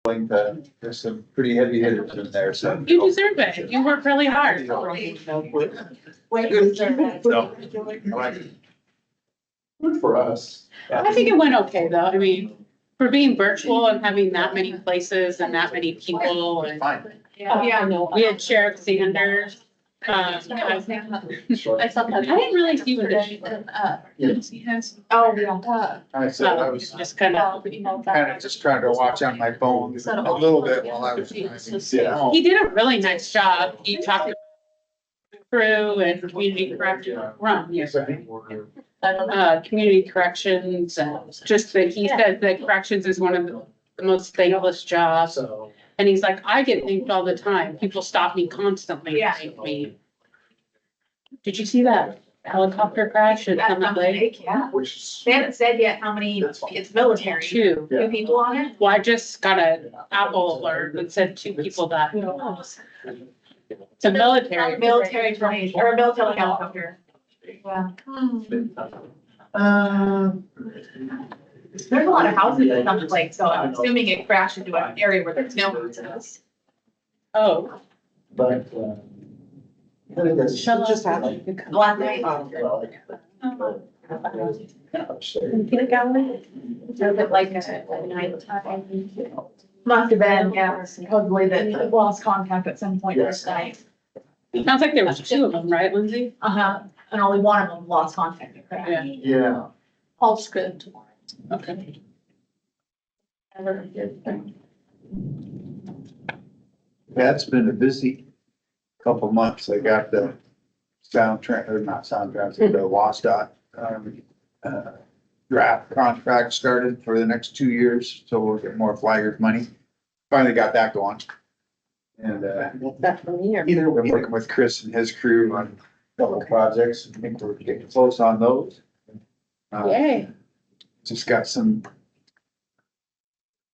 There's some pretty heavy hitters in there, so. You deserve it. You work really hard. Good for us. I think it went okay though. I mean, for being virtual and having that many places and that many people and Yeah, no. we had Sheriff Sanders. I saw didn't really see what he has. Oh, yeah. I said I was Just kind of, just trying to watch on my phone a little bit while I was driving. Yeah. he did a really nice job. He talked about crew and community correction run, yes, community corrections, and just that he said that corrections is one of the most thankless jobs. And he's like, I get thanked all the time. People stop me constantly and thank me. Did you see that helicopter crash at Summit Lake? Yeah. They haven't said yet how many, it's military, Two. two people on it. Well, I just got an Apple alert that said two people died. It's a military. Military tornado, or a military helicopter. Yeah. There's a lot of houses in Summit Lake, so I'm assuming it crashed into an area where there's no houses. Oh, But, Shut Just up. had. Last night. Was it like a night time? Must have been, yeah, supposedly that lost contact at some point this night. sounds like there was two of them, right, Lindsay? Uh-huh, and only one of them lost contact. Yeah. yeah. All's good tomorrow. Okay. Yeah, it's been a busy couple months. I got the soundtrack, or not soundtrack, the WASDOT, draft contract started for the next 2 years, so we'll get more flaggers money. Finally got that going. And, That from here. been working with Chris and his crew on a couple of projects. I think we're getting close on those. Yay. Just got some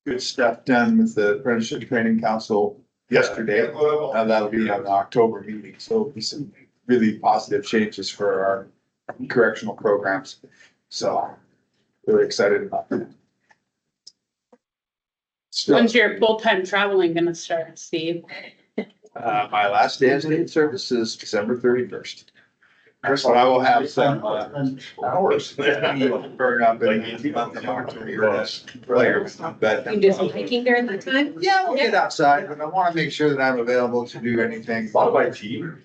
good stuff done with the Apprenticeship Training Council yesterday. That'll be on the October meeting, so it'll be some really positive changes for our correctional programs. So really excited about that. When's your full-time traveling gonna start, Steve? My last day of state service is December 31st. So I will have some hours burn up in the month of October. But You do some hiking during that time? yeah, we'll get outside, but I want to make sure that I'm available to do anything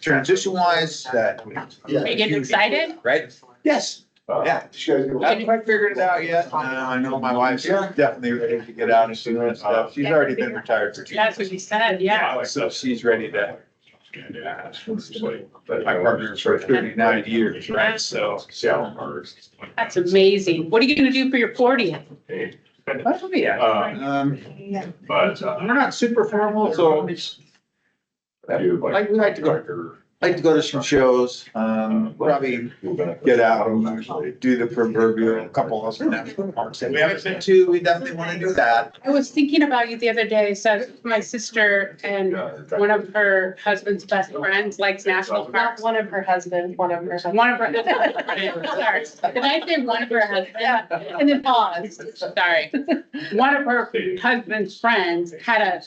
transition wise that. Are you getting excited? Right? Yes. Yeah. I haven't quite figured it out yet. I know my wife's definitely ready to get out and do that stuff. She's already been retired for 2 years. That's what you said, yeah. So she's ready to. But my partner's for 39 years, right? So. That's amazing. What are you gonna do for your 40th? But we're not super formal, so we like to go to some shows, probably get out and do the proverbial couple of national parks that we haven't been to. We definitely want to do that. I was thinking about you the other day, so my sister and one of her husband's best friends likes national parks. One of her husbands, one of her. One of her, sorry, did I say one of her husbands? And then pause, sorry. One of her husband's friends had a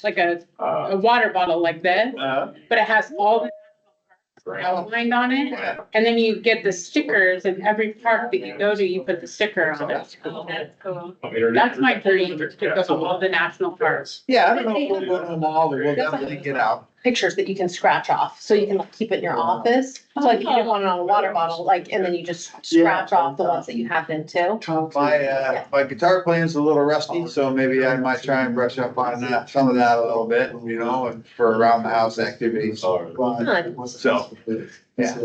water bottle like this, but it has all the outlined on it. And then you get the stickers and every park that you go to, you put the sticker on it. That's my dream, to go to all the national parks. Yeah, I don't know if we'll go to them all, but we'll definitely get out. Pictures that you can scratch off, so you can like keep it in your office. So like if you didn't want it on a water bottle, like, and then you just scratch off the ones that you have been to. My guitar playing's a little rusty, so maybe I might try and brush up on that, some of that a little bit, you know, and for around the house activities. So, yeah.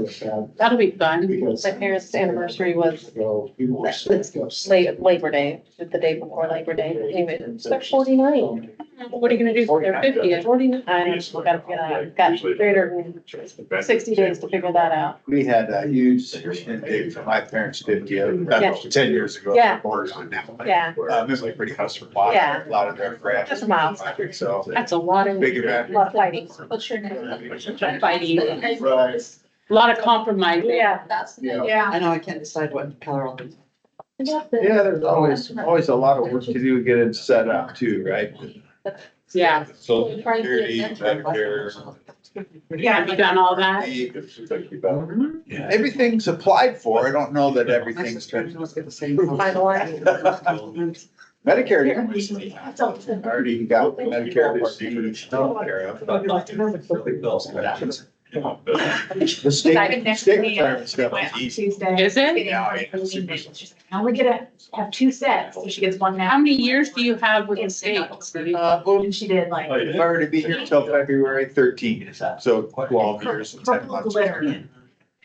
That'll be fun. My parents' anniversary was Labor Day, the day before Labor Day. Anyway, it's like 49. What are you gonna do for their 50th? 49. I just gotta figure that out. Got 360 days to figure that out. We had a huge intake for my parents' 50th, Yeah. 10 years ago. Yeah. Borders on now. Yeah. This was pretty custom. Yeah. A lot of their friends. Just miles. So, That's a lot of, big event. A lot of fighting. What's your name? fighting, Right. a lot of compromising. Yeah. Yeah. I know, I can't decide what color I'll do. Yeah, there's always a lot of work to do to get it set up too, right? Yeah. Social Security, Medicare. Have you done all that? Everything's applied for. I don't know that everything's been. Medicare, I already got Medicare. The state retirement stuff is easy. Tuesday. Is it? Yeah, She's like, I only get to have two sets, so she gets one now. How many years do you have with the state? Well, And she did like. I've already be here till February 13th, so 12 years and 10 Purple months. glitter.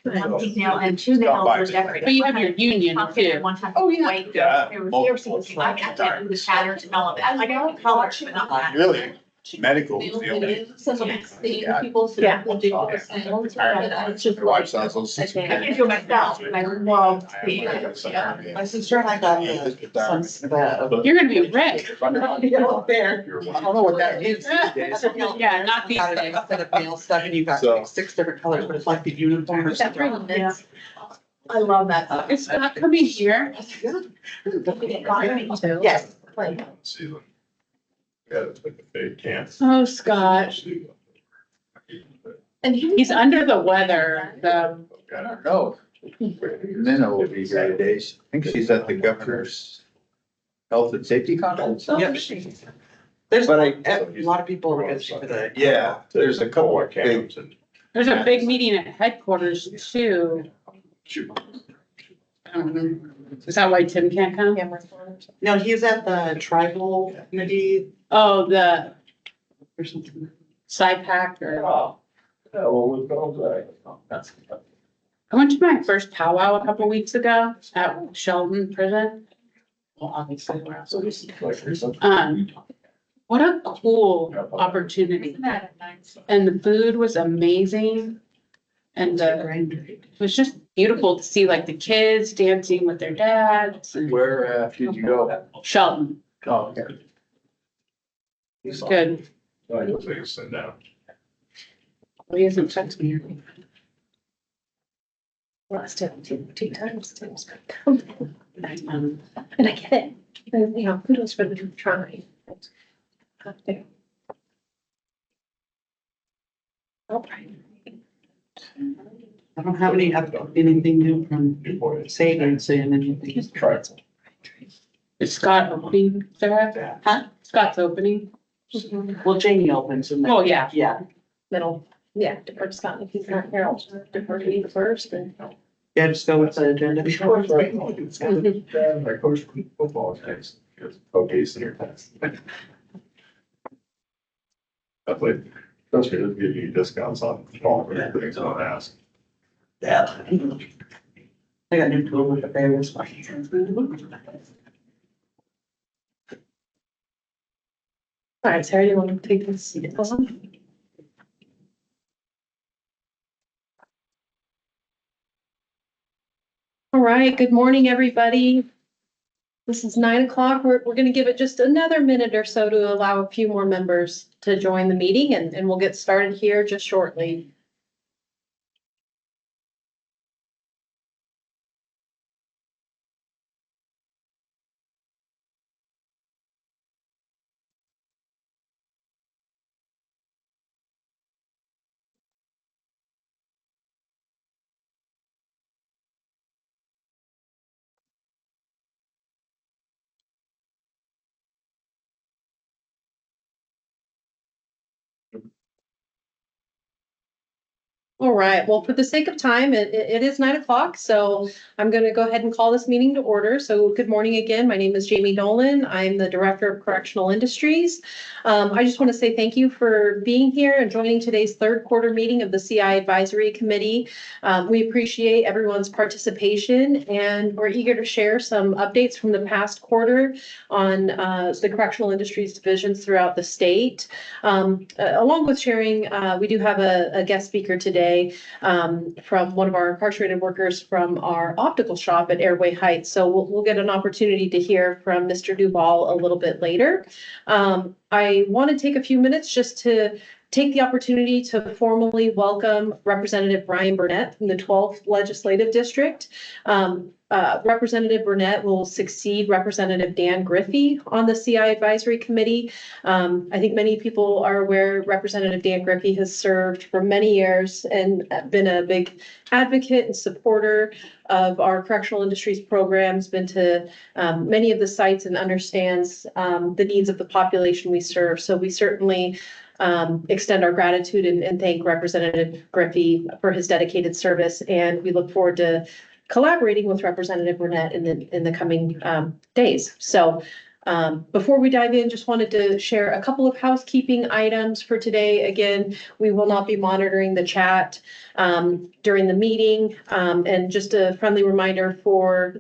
One pink nail and two nails were decorated. But you have your union too. One time. Oh, yeah. White. Yeah, There was, multiple. I can't do the patterns and all of that. Like I know colors, but not that. Really? Medical is the only. Yeah. People. Yeah. It's just My wife sounds so sick. I can do it myself, and I love the. My sister and I got the. You're gonna be rich. I don't know what that is these days. Yeah, not these Got days. a set of nail stuff and you got So- like 6 different colors, but it's like the uniform or something. Yeah. I love that. It's not coming here. Yes. Oh, Scott. And he. He's under the weather, the, I don't know. Nina will be here today. I think she's at the governor's health and safety conference. Yep. There's But I- a lot of people are against you for that. Yeah, there's a couple of big. there's a big meeting at headquarters too. Is that why Tim can't come? No, he's at the tribal committee Oh, the or something. SIPAC or, I went to my first powwow a couple weeks ago at Sheldon Prison. Well, obviously, we're also. What a cool opportunity. And the food was amazing. And it was just beautiful to see like the kids dancing with their dads and Where, did you go? Sheldon. Oh, okay. It was good. Well, he hasn't texted me. Last time, two times, Tim's gonna come. And I get it. And, you know, kudos for them trying. I don't have anything new from Sagan saying anything. Is Scott opening, Sarah? Huh? Scott's opening? Well, Jamie opens and then. Oh, yeah. Yeah, Middle, yeah, defer to Scott if he's not here, I'll defer to you first and. yeah, just go with the agenda. My coach football guys, okay, senior test. That's like, that's gonna give you discounts on all the things on ask. Yeah. I got new tool with the favors. All right, Sarah, you want to take this? All right, good morning, everybody. This is 9 o'clock. We're gonna give it just another minute or so to allow a few more members to join the meeting and we'll get started here just shortly. All right, well, for the sake of time, it is 9 o'clock, so I'm gonna go ahead and call this meeting to order. So good morning again. My name is Jamie Nolan. I'm the Director of Correctional Industries. I just want to say thank you for being here and joining today's third quarter meeting of the CI Advisory Committee. We appreciate everyone's participation and we're eager to share some updates from the past quarter on the correctional industries divisions throughout the state. Along with sharing, we do have a guest speaker today from one of our incarcerated workers from our optical shop at Airway Heights. So we'll get an opportunity to hear from Mr. Duval a little bit later. I want to take a few minutes just to take the opportunity to formally welcome Representative Brian Burnett from the 12th Legislative District. Representative Burnett will succeed Representative Dan Griffey on the CI Advisory Committee. I think many people are aware Representative Dan Griffey has served for many years and been a big advocate and supporter of our correctional industries programs, been to many of the sites and understands the needs of the population we serve. So we certainly extend our gratitude and thank Representative Griffey for his dedicated service. And we look forward to collaborating with Representative Burnett in the coming days. So before we dive in, just wanted to share a couple of housekeeping items for today. Again, we will not be monitoring the chat during the meeting. And just a friendly reminder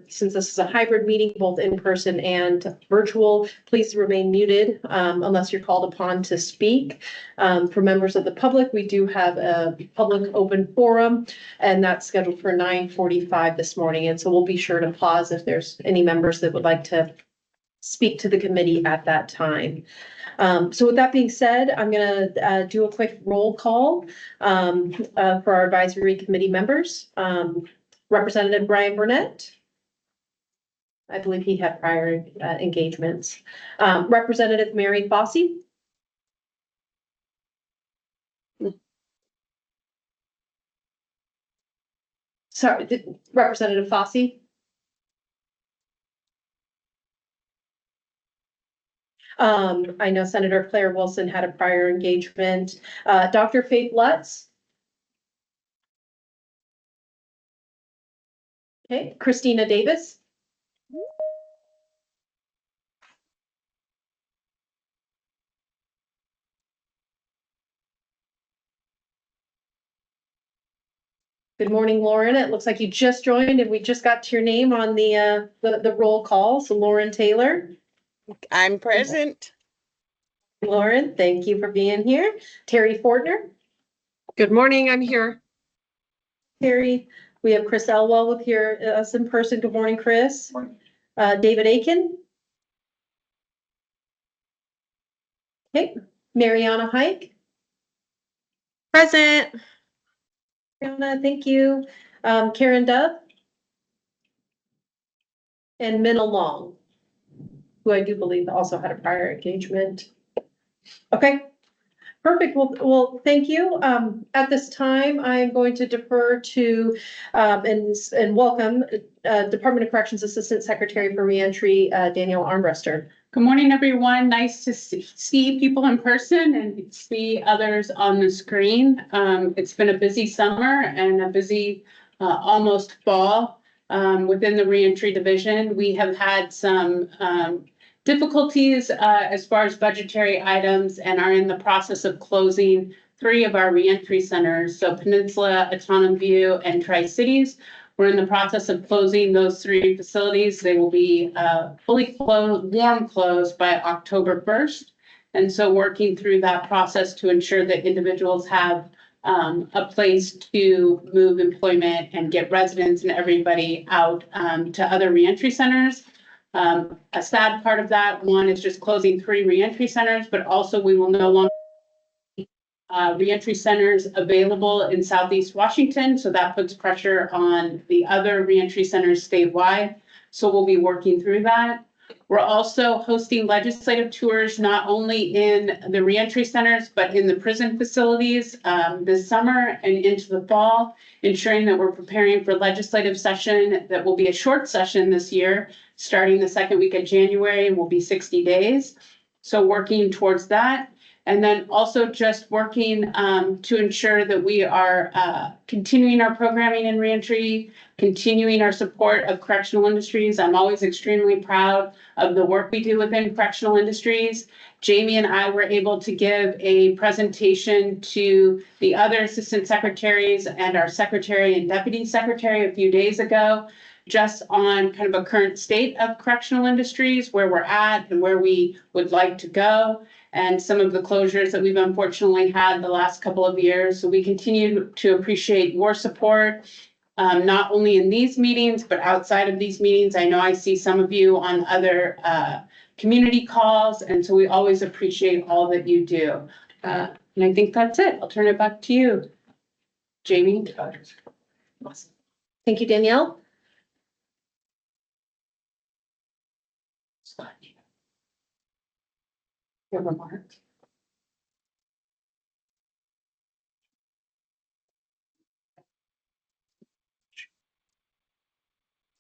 since this is a hybrid meeting, both in person and virtual, please remain muted unless you're called upon to speak. For members of the public, we do have a public open forum, and that's scheduled for 9:45 this morning. And so we'll be sure to pause if there's any members that would like to speak to the committee at that time. So with that being said, I'm gonna do a quick roll call for our advisory committee members. Representative Brian Burnett. I believe he had prior engagements. Representative Mary Fossey. Sorry, Representative Fossey. I know Senator Claire Wilson had a prior engagement. Dr. Faith Lutz. Okay, Christina Davis. Good morning, Lauren. It looks like you just joined and we just got to your name on the roll call. So Lauren Taylor. I'm present. Lauren, thank you for being here. Terry Fortner. Good morning, I'm here. Terry, we have Chris Elwell with us in person. Good morning, Chris. Morning. David Aiken. Okay, Mariana Hike. Present. Mariana, thank you. Karen Dove. And Minna Long, who I do believe also had a prior engagement. Okay, perfect. Well, thank you. At this time, I am going to defer to and welcome Department of Corrections Assistant Secretary for Reentry, Danielle Armbruster. Good morning, everyone. Nice to see people in person and see others on the screen. It's been a busy summer and a busy almost fall within the reentry division. We have had some difficulties as far as budgetary items and are in the process of closing 3 of our reentry centers. So Peninsula, Autumn View, and Tri-Cities. We're in the process of closing those 3 facilities. They will be fully closed, warm closed by October 1st. And so working through that process to ensure that individuals have a place to move employment and get residents and everybody out to other reentry centers. A sad part of that, one is just closing 3 reentry centers, but also we will no longer reentry centers available in Southeast Washington. So that puts pressure on the other reentry centers statewide. So we'll be working through that. We're also hosting legislative tours, not only in the reentry centers, but in the prison facilities this summer and into the fall, ensuring that we're preparing for legislative session that will be a short session this year, starting the 2nd week of January and will be 60 days. So working towards that. And then also just working to ensure that we are continuing our programming in reentry, continuing our support of correctional industries. I'm always extremely proud of the work we do within correctional industries. Jamie and I were able to give a presentation to the other assistant secretaries and our secretary and deputy secretary a few days ago, just on kind of a current state of correctional industries, where we're at and where we would like to go, and some of the closures that we've unfortunately had the last couple of years. So we continue to appreciate your support, not only in these meetings, but outside of these meetings. I know I see some of you on other community calls, and so we always appreciate all that you do. And I think that's it. I'll turn it back to you, Jamie. Thank you, Danielle. Your remarks.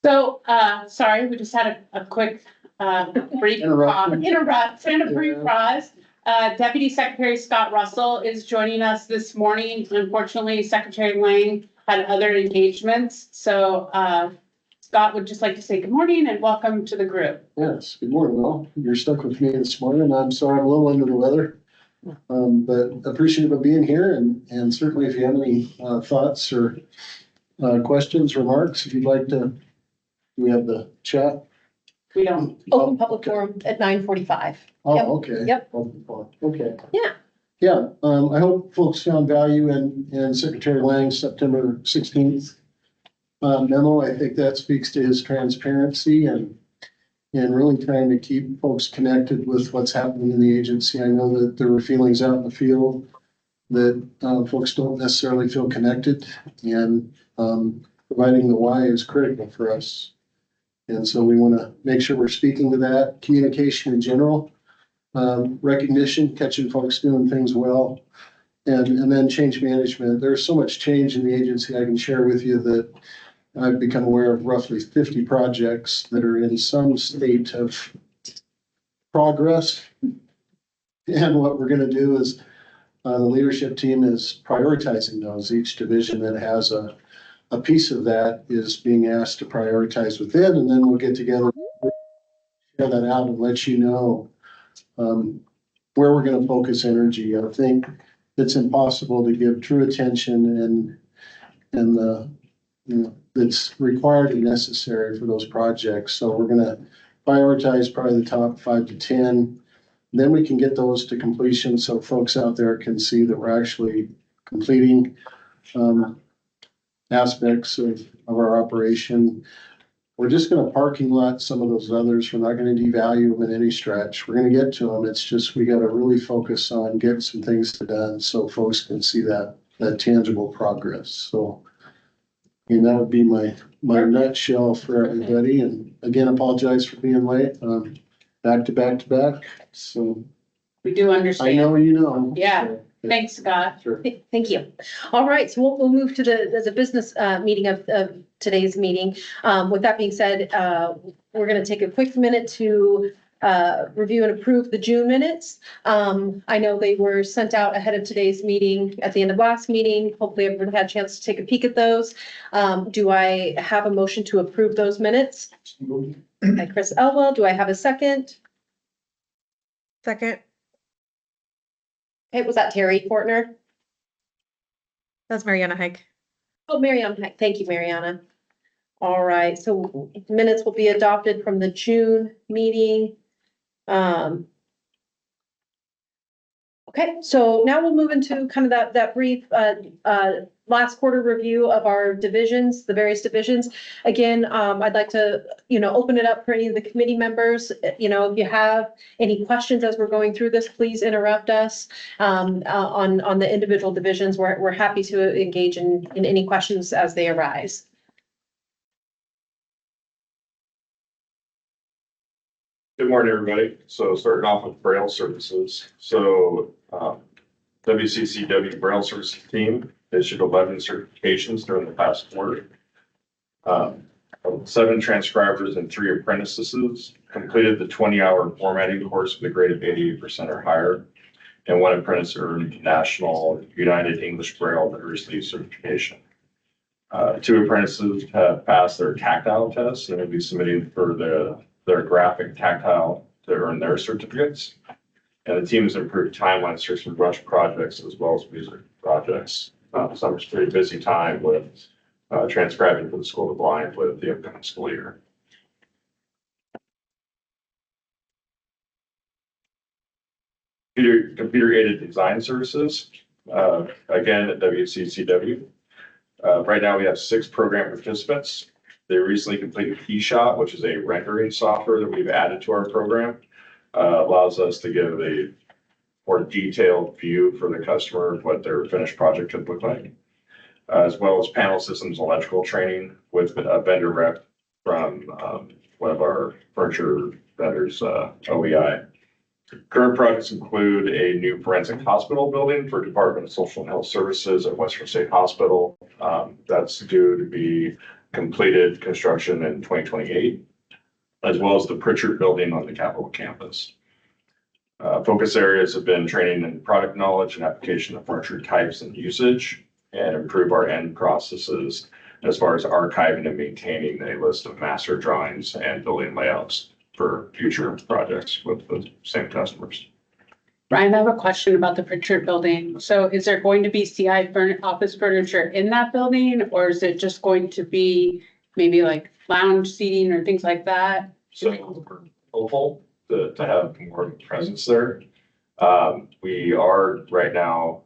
So, sorry, we just had a quick, brief interrupt and a brief pause. Deputy Secretary Scott Russell is joining us this morning. Unfortunately, Secretary Lang had other engagements, so, Scott would just like to say good morning and welcome to the group. Yes, good morning, all. You're stuck with me this morning. I'm sorry I'm a little under the weather. But appreciative of being here and certainly if you have any thoughts or questions, remarks, if you'd like to, we have the chat. We don't, Open public forum at 9:45. Yep. Oh, okay. Yep. Okay. Yeah. Yeah, I hope folks found value in Secretary Lang's September 16th memo. I think that speaks to his transparency and really trying to keep folks connected with what's happening in the agency. I know that there were feelings out in the field that folks don't necessarily feel connected, and providing the why is critical for us. And so we want to make sure we're speaking to that. Communication in general, recognition, catching folks doing things well, and then change management. There's so much change in the agency. I can share with you that I've become aware of roughly 50 projects that are in some state of progress. And what we're gonna do is, the leadership team is prioritizing those. Each division that has a piece of that is being asked to prioritize within, and then we'll get together, share that out and let you know, where we're gonna focus energy. I think it's impossible to give true attention and the, you know, that's required and necessary for those projects. So we're gonna prioritize probably the top 5 to 10. Then we can get those to completion so folks out there can see that we're actually completing aspects of our operation. We're just gonna parking lot some of those others. We're not gonna devalue them in any stretch. We're gonna get to them. It's just, we gotta really focus on getting some things done so folks can see that tangible progress. So, and that would be my nutshell for everybody. And again, apologize for being late. Back to back to back. So we do I understand. know you know. Yeah. So, Thanks, Scott. Sure. Thank you. All right, so we'll move to the business meeting of today's meeting. With that being said, we're gonna take a quick minute to review and approve the June minutes. I know they were sent out ahead of today's meeting, at the end of last meeting. Hopefully everyone had a chance to take a peek at those. Do I have a motion to approve those minutes? By Chris Elwell, do I have a second? Second, Okay, was that Terry Fortner? that's Mariana Hike. Oh, Mariana, thank you, Mariana. All right, so minutes will be adopted from the June meeting. Okay, so now we'll move into kind of that brief, last quarter review of our divisions, the various divisions. Again, I'd like to, open it up for any of the committee members. If you have any questions as we're going through this, please interrupt us, on the individual divisions. We're happy to engage in any questions as they arise. Good morning, everybody. So starting off with Braille Services. So WCCW Braille Services team issued 11 certifications during the past quarter. 7 transcribers and 3 apprentices completed the 20-hour formatting course with a grade of 88% or higher. And 1 apprentice earned National United English Braille Literacy certification. 2 apprentices have passed their tactile test and will be submitting for their graphic tactile to earn their certificates. And the team has improved timelines for some brush projects as well as music projects. Summer's a pretty busy time with transcribing for the School of the Blind with the upcoming school year. Computer aided design services, again at WCCW. Right now we have 6 program participants. They recently completed KeyShot, which is a rendering software that we've added to our program. Allows us to give a more detailed view for the customer of what their finished project could look like. As well as panel systems electrical training with a vendor rep from one of our furniture vendors, OEI. Current projects include a new forensic hospital building for Department of Social and Health Services at Western State Hospital. That's due to be completed construction in 2028, as well as the Pritchard building on the Capitol campus. Focus areas have been training in product knowledge and application of furniture types and usage, and improve our end processes as far as archiving and maintaining a list of master drawings and building layouts for future projects with the same customers. Ryan, I have a question about the Pritchard building. So is there going to be CI office furniture in that building, or is it just going to be maybe like lounge seating or things like that? So we're hopeful to have more presence there. We are right now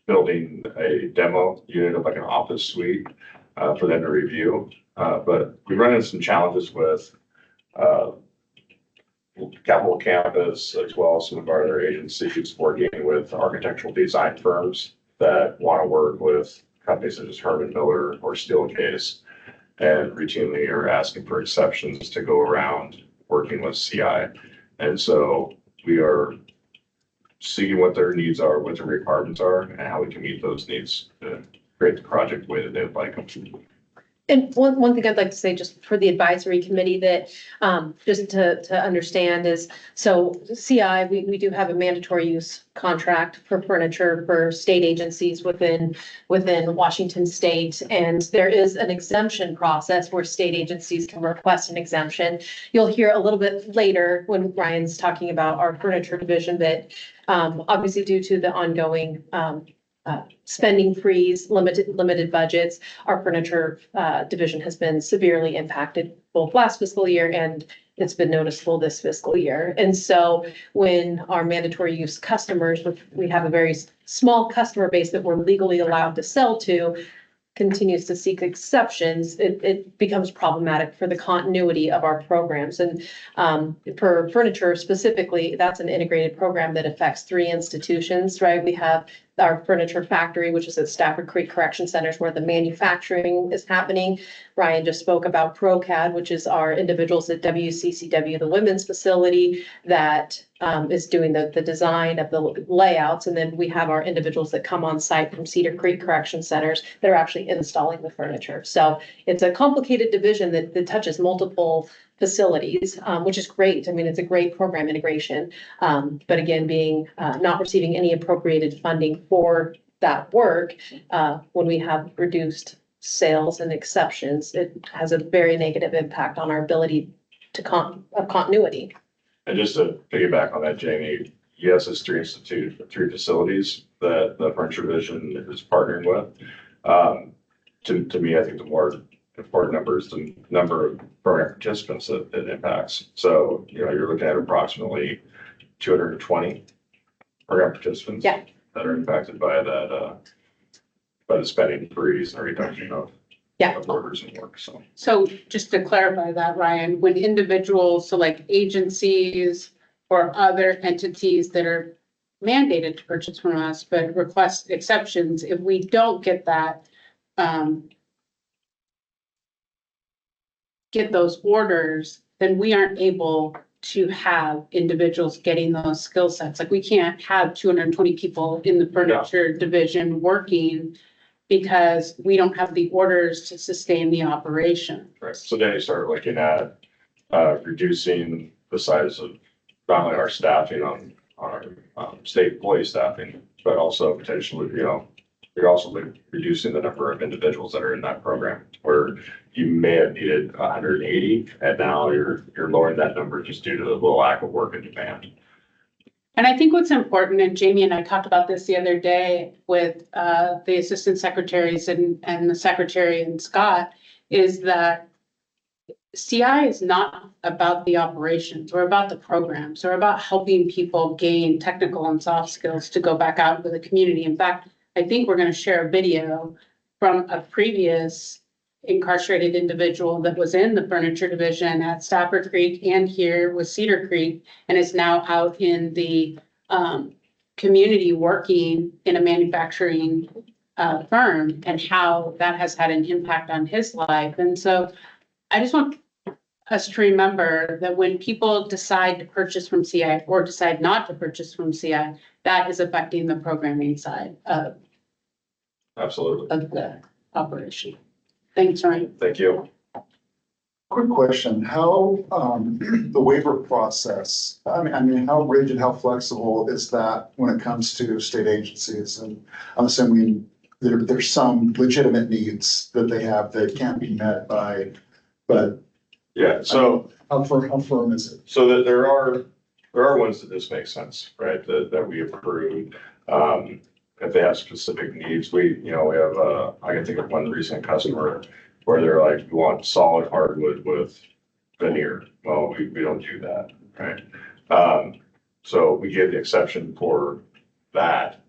building a demo unit of like an office suite for them to review. But we run into some challenges with Capitol Campus, as well as some of our other agencies working with architectural design firms that want to work with companies such as Herman Miller or Steelcase, and routinely are asking for exceptions to go around working with CI. And so we are seeing what their needs are, what their requirements are, and how we can meet those needs to create the project the way that they'd like them to. And one thing I'd like to say just for the advisory committee that, just to understand is, so CI, we do have a mandatory use contract for furniture for state agencies within Washington state. And there is an exemption process where state agencies can request an exemption. You'll hear a little bit later when Ryan's talking about our furniture division that, obviously due to the ongoing, spending freeze, limited budgets, our furniture division has been severely impacted both last fiscal year and it's been noticeable this fiscal year. And so when our mandatory use customers, which we have a very small customer base that we're legally allowed to sell to, continues to seek exceptions, it becomes problematic for the continuity of our programs. And for furniture specifically, that's an integrated program that affects 3 institutions, right? We have our furniture factory, which is at Stafford Creek Correction Centers where the manufacturing is happening. Ryan just spoke about ProCAD, which is our individuals at WCCW, the women's facility that is doing the design of the layouts. And then we have our individuals that come on site from Cedar Creek Correction Centers that are actually installing the furniture. So it's a complicated division that touches multiple facilities, which is great. I mean, it's a great program integration. But again, being not receiving any appropriated funding for that work, when we have reduced sales and exceptions, it has a very negative impact on our ability to continuity. And just to piggyback on that, Jamie, yes, it's 3 facilities that the furniture division is partnering with. To me, I think the more important number is the number of program participants that it impacts. So, you're looking at approximately 220 program participants that are impacted by that, by the spending freeze and reduction of orders and work. So just to clarify that, Ryan, when individuals, so like agencies or other entities that are mandated to purchase from us, but request exceptions, if we don't get that, get those orders, then we aren't able to have individuals getting those skill sets. Like we can't have 220 people in the furniture division working because we don't have the orders to sustain the operation. Right. So then you start looking at reducing the size of not only our staffing on our state employee staffing, but also potentially, you're also reducing the number of individuals that are in that program, where you may have needed 180, and now you're lowering that number just due to the lack of work and demand. And I think what's important, and Jamie and I talked about this the other day with the assistant secretaries and the secretary and Scott, is that CI is not about the operations or about the programs or about helping people gain technical and soft skills to go back out into the community. In fact, I think we're going to share a video from a previous incarcerated individual that was in the furniture division at Stafford Creek and here with Cedar Creek, and is now out in the community working in a manufacturing firm and how that has had an impact on his life. And so I just want us to remember that when people decide to purchase from CI or decide not to purchase from CI, that is affecting the programming side Absolutely. of the operation. Thanks, Ryan. Thank you. Quick question, how, the waiver process, I mean, how rigid, how flexible is that when it comes to state agencies? And I'm assuming there's some legitimate needs that they have that can't be met by, but Yeah, so, how firm is it? so that there are ones that just make sense, right, that we approve. If they have specific needs, we have, I can think of one recent customer where they're like, we want solid hardwood with veneer. Well, we don't do that, right? So we gave the exception for that,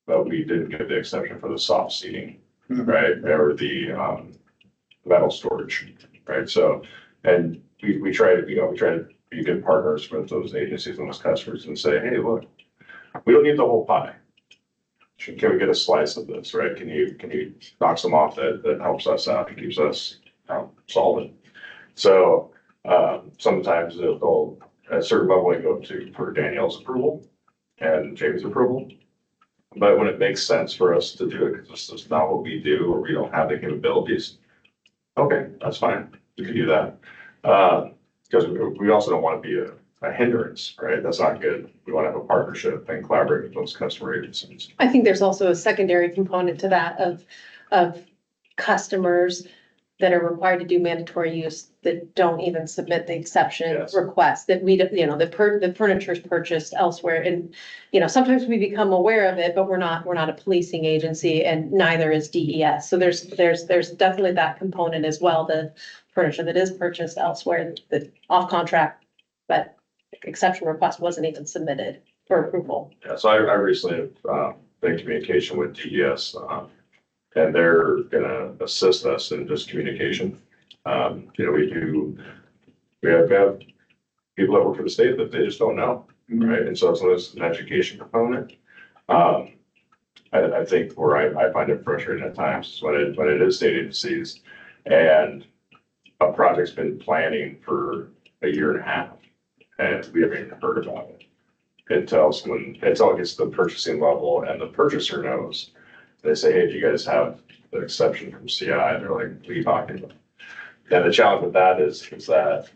but we didn't give the exception for the soft seating, right? Or the metal storage, right? So, and we try to be good partners with those agencies and those customers and say, hey, look, we don't need the whole pie. Can we get a slice of this, right? Can you knock some off that helps us out and keeps us solvent? So sometimes they'll at a certain level they go to for Danielle's approval and Jamie's approval. But when it makes sense for us to do it, because this is not what we do or we don't have the capabilities, okay, that's fine. We can do that. Because we also don't want to be a hindrance, right? That's not good. We want to have a partnership and collaborate with those customer agencies. I think there's also a secondary component to that of customers that are required to do mandatory use that don't even submit the exception Yes. request, that we, don't- the furniture is purchased elsewhere. And, sometimes we become aware of it, but we're not a policing agency and neither is DES. So there's definitely that component as well, the furniture that is purchased elsewhere, that off contract, but exception request wasn't even submitted for approval. Yeah, so I recently have been in communication with DES, and they're gonna assist us in just communication. We have people that work for the state that they just don't know, right? And so it's an education component. I think where I find it frustrating at times is when it is state agencies and a project's been planning for a year and a half and we haven't even heard about it until it gets to the purchasing level and the purchaser knows. They say, hey, do you guys have the exception from CI? And they're like, what are you talking about? And the challenge with that is that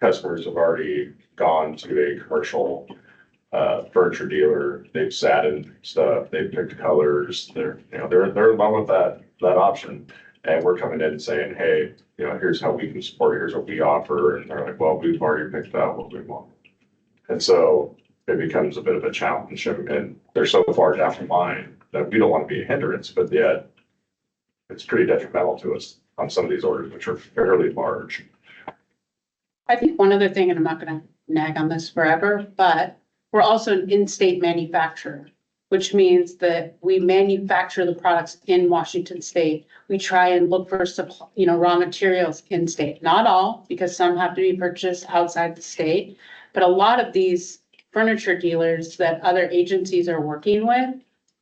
customers have already gone to a commercial furniture dealer. They've sat in stuff, they've picked colors, they're in love with that option. And we're coming in and saying, hey, here's how we can support, here's what we offer. And they're like, well, we've already picked out what we want. And so it becomes a bit of a challenge. And they're so far down the line that we don't want to be a hindrance, but yet it's pretty detrimental to us on some of these orders, which are fairly large. I think one other thing, and I'm not gonna nag on this forever, but we're also an in-state manufacturer, which means that we manufacture the products in Washington State. We try and look for supply, raw materials in state. Not all, because some have to be purchased outside the state, but a lot of these furniture dealers that other agencies are working with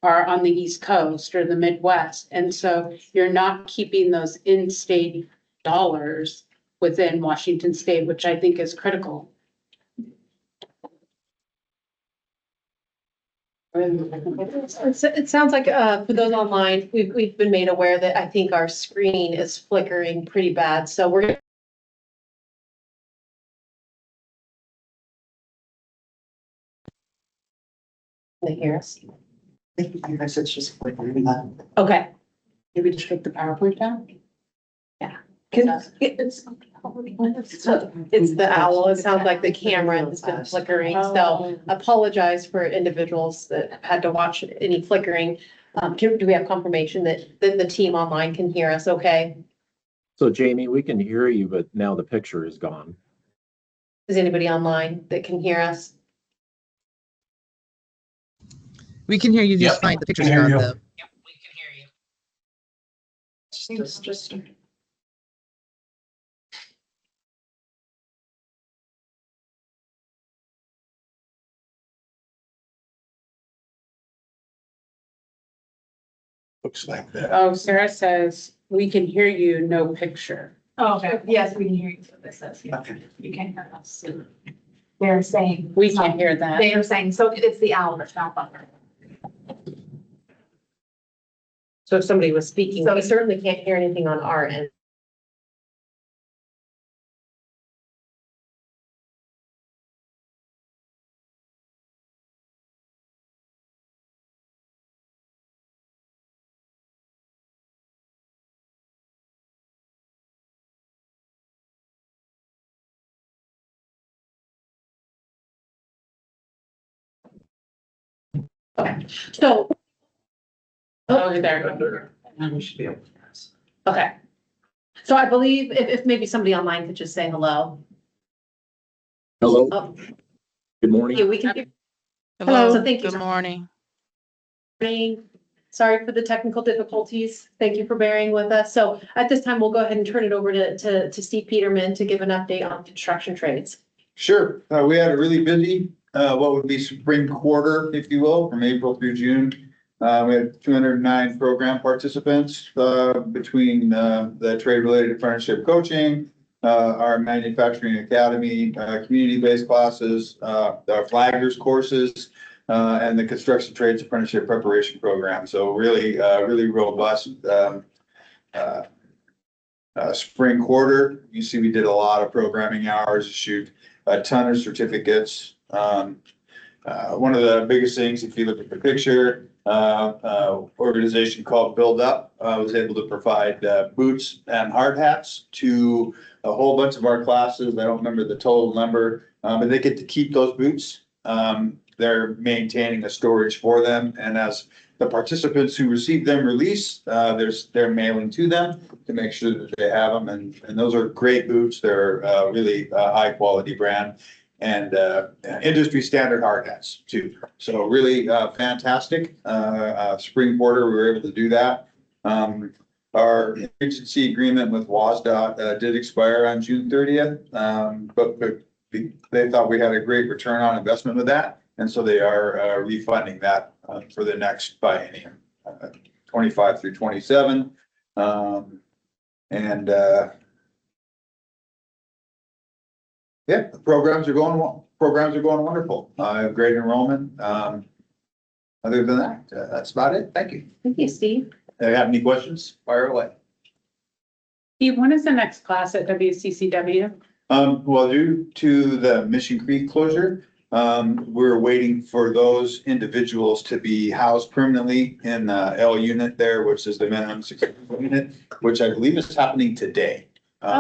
are on the East Coast or the Midwest. And so you're not keeping those in-state dollars within Washington State, which I think is critical. It sounds like, for those online, we've been made aware that I think our screen is flickering pretty bad, so we're gonna hear us. I think you guys, it's just like reading that. Okay. Maybe just take the PowerPoint down? It's the owl. It sounds like the camera has been flickering, so apologize for individuals that have had to watch any flickering. Do we have confirmation that the team online can hear us okay? So Jamie, we can hear you, but now the picture is gone. Is anybody online that can hear us? We can hear you just fine. The picture's gone though. Yep, we can hear you. Just Looks like that. Oh, Sarah says, we can hear you, no picture. Oh, okay, yes, we can hear you, so this says, yeah, you can hear us. They're saying. We can't hear that. They are saying, so it's the owl, it's not thunder. So if somebody was speaking, So- we certainly can't hear anything on our end. Okay, so, Oh, there. Now we should be able to hear us. okay. So I believe if maybe somebody online could just say hello. Hello, Oh, good morning. yeah, we can hear. Hello, So thank you. good morning. Sorry for the technical difficulties. Thank you for bearing with us. So at this time, we'll go ahead and turn it over to Steve Peterman to give an update on construction trades. Sure, we had a really busy, what would be spring quarter, if you will, from April through June. We had 209 program participants, between, the trade-related apprenticeship coaching, our manufacturing academy, community-based classes, our flaggers courses, and the construction trades apprenticeship preparation program. So really, really robust, spring quarter. You see, we did a lot of programming hours, shoot a ton of certificates. One of the biggest things, if you look at the picture, organization called Build Up, was able to provide, boots and hard hats to a whole bunch of our classes. I don't remember the total number, but they get to keep those boots. They're maintaining a storage for them, and as the participants who receive them release, they're mailing to them to make sure that they have them, and those are great boots. They're really high quality brand and industry standard hard hats too. So really fantastic. Spring quarter, we were able to do that. Our agency agreement with WASDOT did expire on June 30th, but they thought we had a great return on investment with that. And so they are refunding that for the next biennium, 25 through 27. Yeah, the programs are going wonderful. Great enrollment. Other than that, that's about it. Thank you. Thank you, Steve. If you have any questions, fire away. Steve, when is the next class at WCCW? Well, due to the Mission Creek closure, we're waiting for those individuals to be housed permanently in the L unit there, which is the minimum security unit, which I believe is happening today.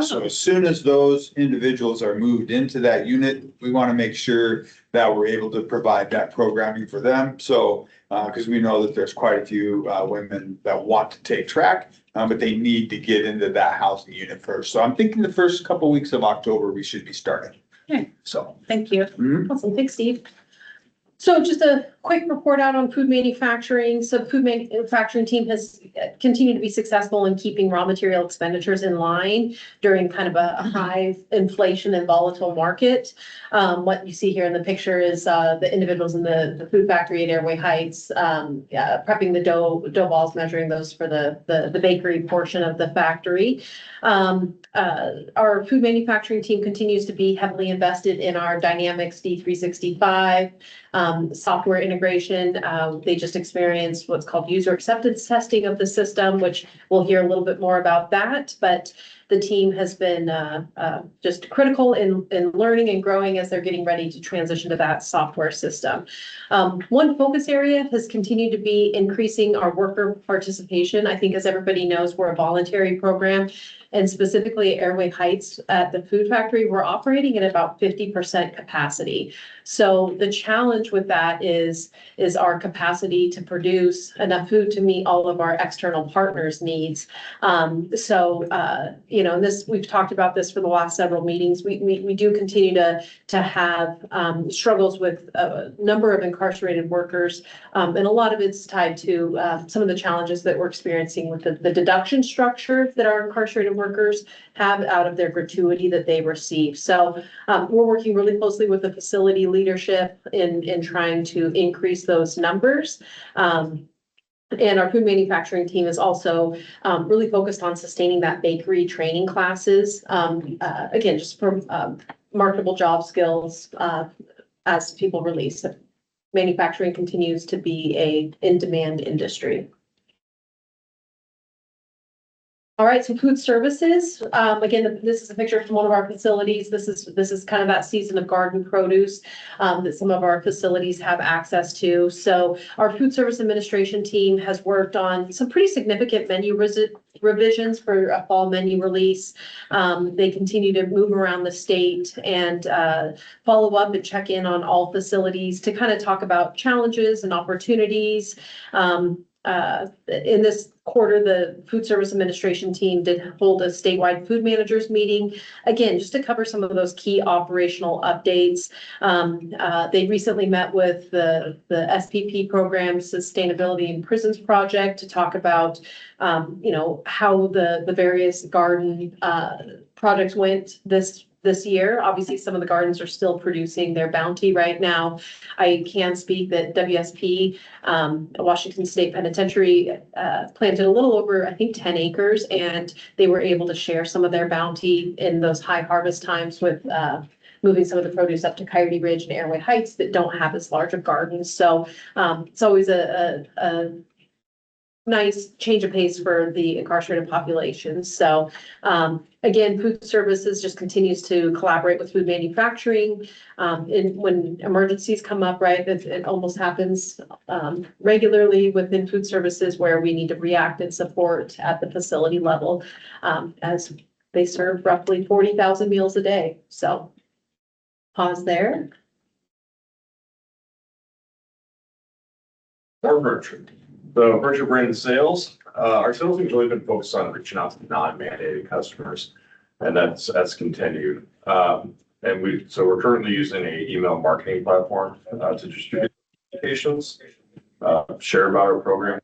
So as soon as those individuals are moved into that unit, we want to make sure that we're able to provide that programming for them. So, because we know that there's quite a few women that want to take track, but they need to get into that housing unit first. So I'm thinking the first couple of weeks of October, we should be starting. Okay. So. Thank you. Awesome, thanks, Steve. So just a quick report out on food manufacturing. So the food manufacturing team has continued to be successful in keeping raw material expenditures in line during kind of a high inflation and volatile market. What you see here in the picture is the individuals in the food factory at Airway Heights, prepping the dough balls, measuring those for the bakery portion of the factory. Our food manufacturing team continues to be heavily invested in our Dynamics D365 software integration. They just experienced what's called user acceptance testing of the system, which we'll hear a little bit more about that. But the team has been just critical in learning and growing as they're getting ready to transition to that software system. One focus area has continued to be increasing our worker participation. I think, as everybody knows, we're a voluntary program. And specifically at Airway Heights at the food factory, we're operating at about 50% capacity. So the challenge with that is our capacity to produce enough food to meet all of our external partners' needs. And this, we've talked about this for the last several meetings. We do continue to have struggles with a number of incarcerated workers. And a lot of it's tied to some of the challenges that we're experiencing with the deduction structure that our incarcerated workers have out of their gratuity that they receive. So we're working really closely with the facility leadership in trying to increase those numbers. And our food manufacturing team is also really focused on sustaining that bakery training classes. Again, just for marketable job skills as people release. Manufacturing continues to be a in-demand industry. All right, so food services, again, this is a picture from one of our facilities. This is kind of that season of garden produce that some of our facilities have access to. So our food service administration team has worked on some pretty significant menu revisions for a fall menu release. They continue to move around the state and follow up and check in on all facilities to kind of talk about challenges and opportunities. In this quarter, the food service administration team did hold a statewide food managers meeting, again, just to cover some of those key operational updates. They recently met with the SPP program, Sustainability in Prisons Project, to talk about, how the various garden projects went this year. Obviously, some of the gardens are still producing their bounty right now. I can speak that WSP, Washington State Penitentiary, planted a little over, I think, 10 acres, and they were able to share some of their bounty in those high harvest times with moving some of the produce up to Coyote Ridge and Airway Heights that don't have as large of gardens. So it's always a nice change of pace for the incarcerated population. So again, food services just continues to collaborate with food manufacturing. When emergencies come up, right, it almost happens regularly within food services where we need to react and support at the facility level as they serve roughly 40,000 meals a day. So pause there. Or virtual. So virtual brand sales, our sales team's really been focused on reaching out to non-mandated customers, and that's continued. So we're currently using an email marketing platform to distribute applications, share about our program,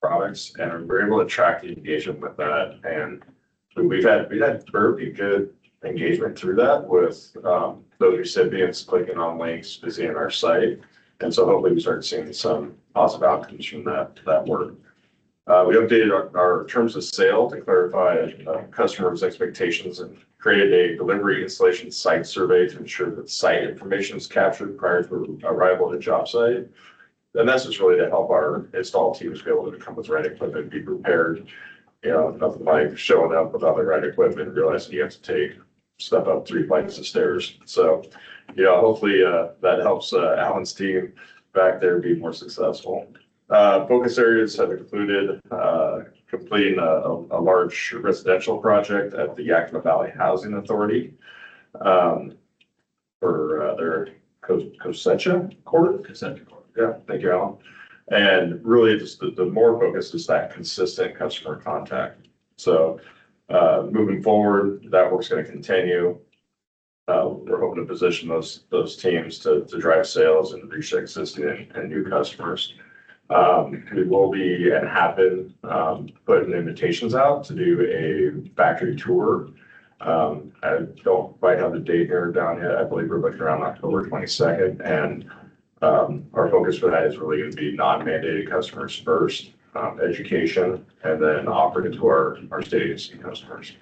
products, and we're able to track the engagement with that. And we've had very good engagement through that with those recipients clicking on links, visiting our site. And so hopefully we start seeing some positive outcomes from that work. We updated our terms of sale to clarify customers' expectations and created a delivery installation site survey to ensure that site information is captured prior to arrival at a job site. And that's just really to help our install teams be able to come with the right equipment, be prepared. Nothing like showing up without the right equipment and realizing you have to step up 3 flights of stairs. So, hopefully that helps Alan's team back there be more successful. Focus areas have included completing a large residential project at the Yakima Valley Housing Authority for their Cosecha Court. Yeah, thank you, Alan. And really just the more focus is that consistent customer contact. So moving forward, that work's going to continue. We're hoping to position those teams to drive sales and reach existing and new customers. We will be and have been putting invitations out to do a factory tour. I don't quite have the date here down yet. I believe we're looking around October 22nd. And our focus for that is really going to be non-mandated customers first, education, and then offering it to our state agency customers.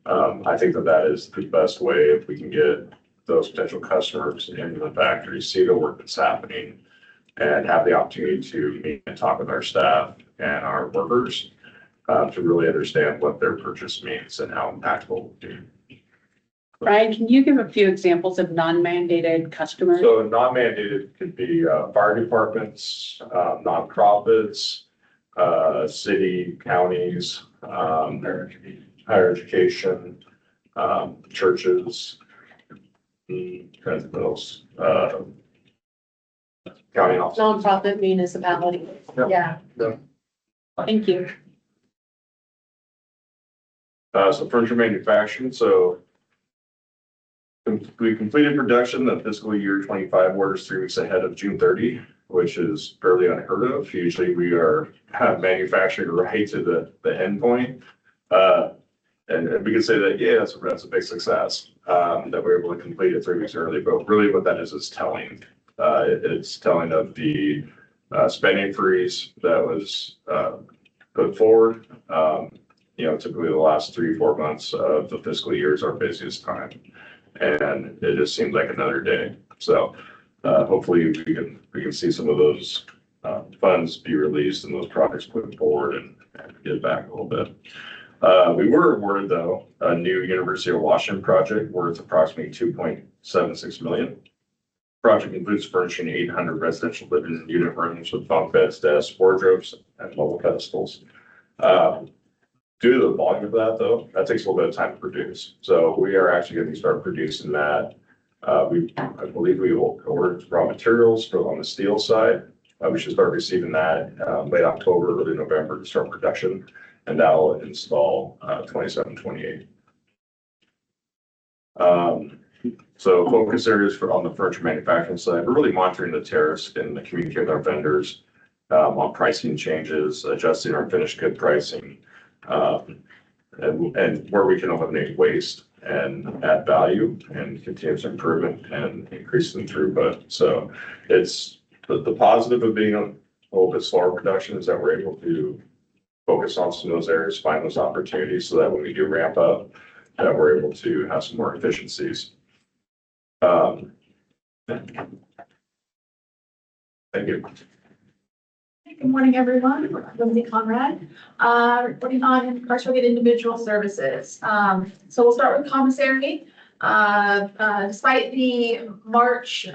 I think that is the best way if we can get those potential customers into the factory, see the work that's happening, and have the opportunity to meet and talk with our staff and our workers to really understand what their purchase means and how impactful it will be. Brian, can you give a few examples of non-mandated customers? So non-mandated could be fire departments, nonprofits, city, counties, higher education, churches, kinds of those, county offices. Nonprofit municipality. Yeah. Thank you. So furniture manufacturing, so we completed production of fiscal year 25 orders 3 weeks ahead of June 30, which is fairly unheard of. Usually we are manufacturing right to the end point. And we can say that, yeah, that's a big success that we were able to complete it 3 weeks early. But really what that is telling. It's telling of the spending freeze that was, put forward. Typically the last 3-4 months of the fiscal year is our busiest time. And it just seems like another day. So, hopefully we can see some of those, funds be released and those projects put forward and get back a little bit. We were awarded though, a new University of Washington project worth approximately $2.76 million. Project includes furnishing 800 residential living unit rooms with bunk beds, desks, wardrobes, and mobile pedestals. Due to the volume of that though, that takes a little bit of time to produce. So we are actually going to start producing that. I believe we will order raw materials on the steel side. We should start receiving that late October, early November to start production, and that'll install 27, 28. So focus areas on the furniture manufacturing side, we're really monitoring the tariffs and communicating with our vendors on pricing changes, adjusting our finished good pricing, and where we can eliminate waste and add value and continuous improvement and increasing throughput. So it's the positive of being a little bit slower production is that we're able to focus on some of those areas, find those opportunities so that when we do ramp up, that we're able to have some more efficiencies. Thank you. Good morning, everyone. I'm Lindsay Conrad, reporting on incarcerated individual services. So we'll start with commissary. Despite the March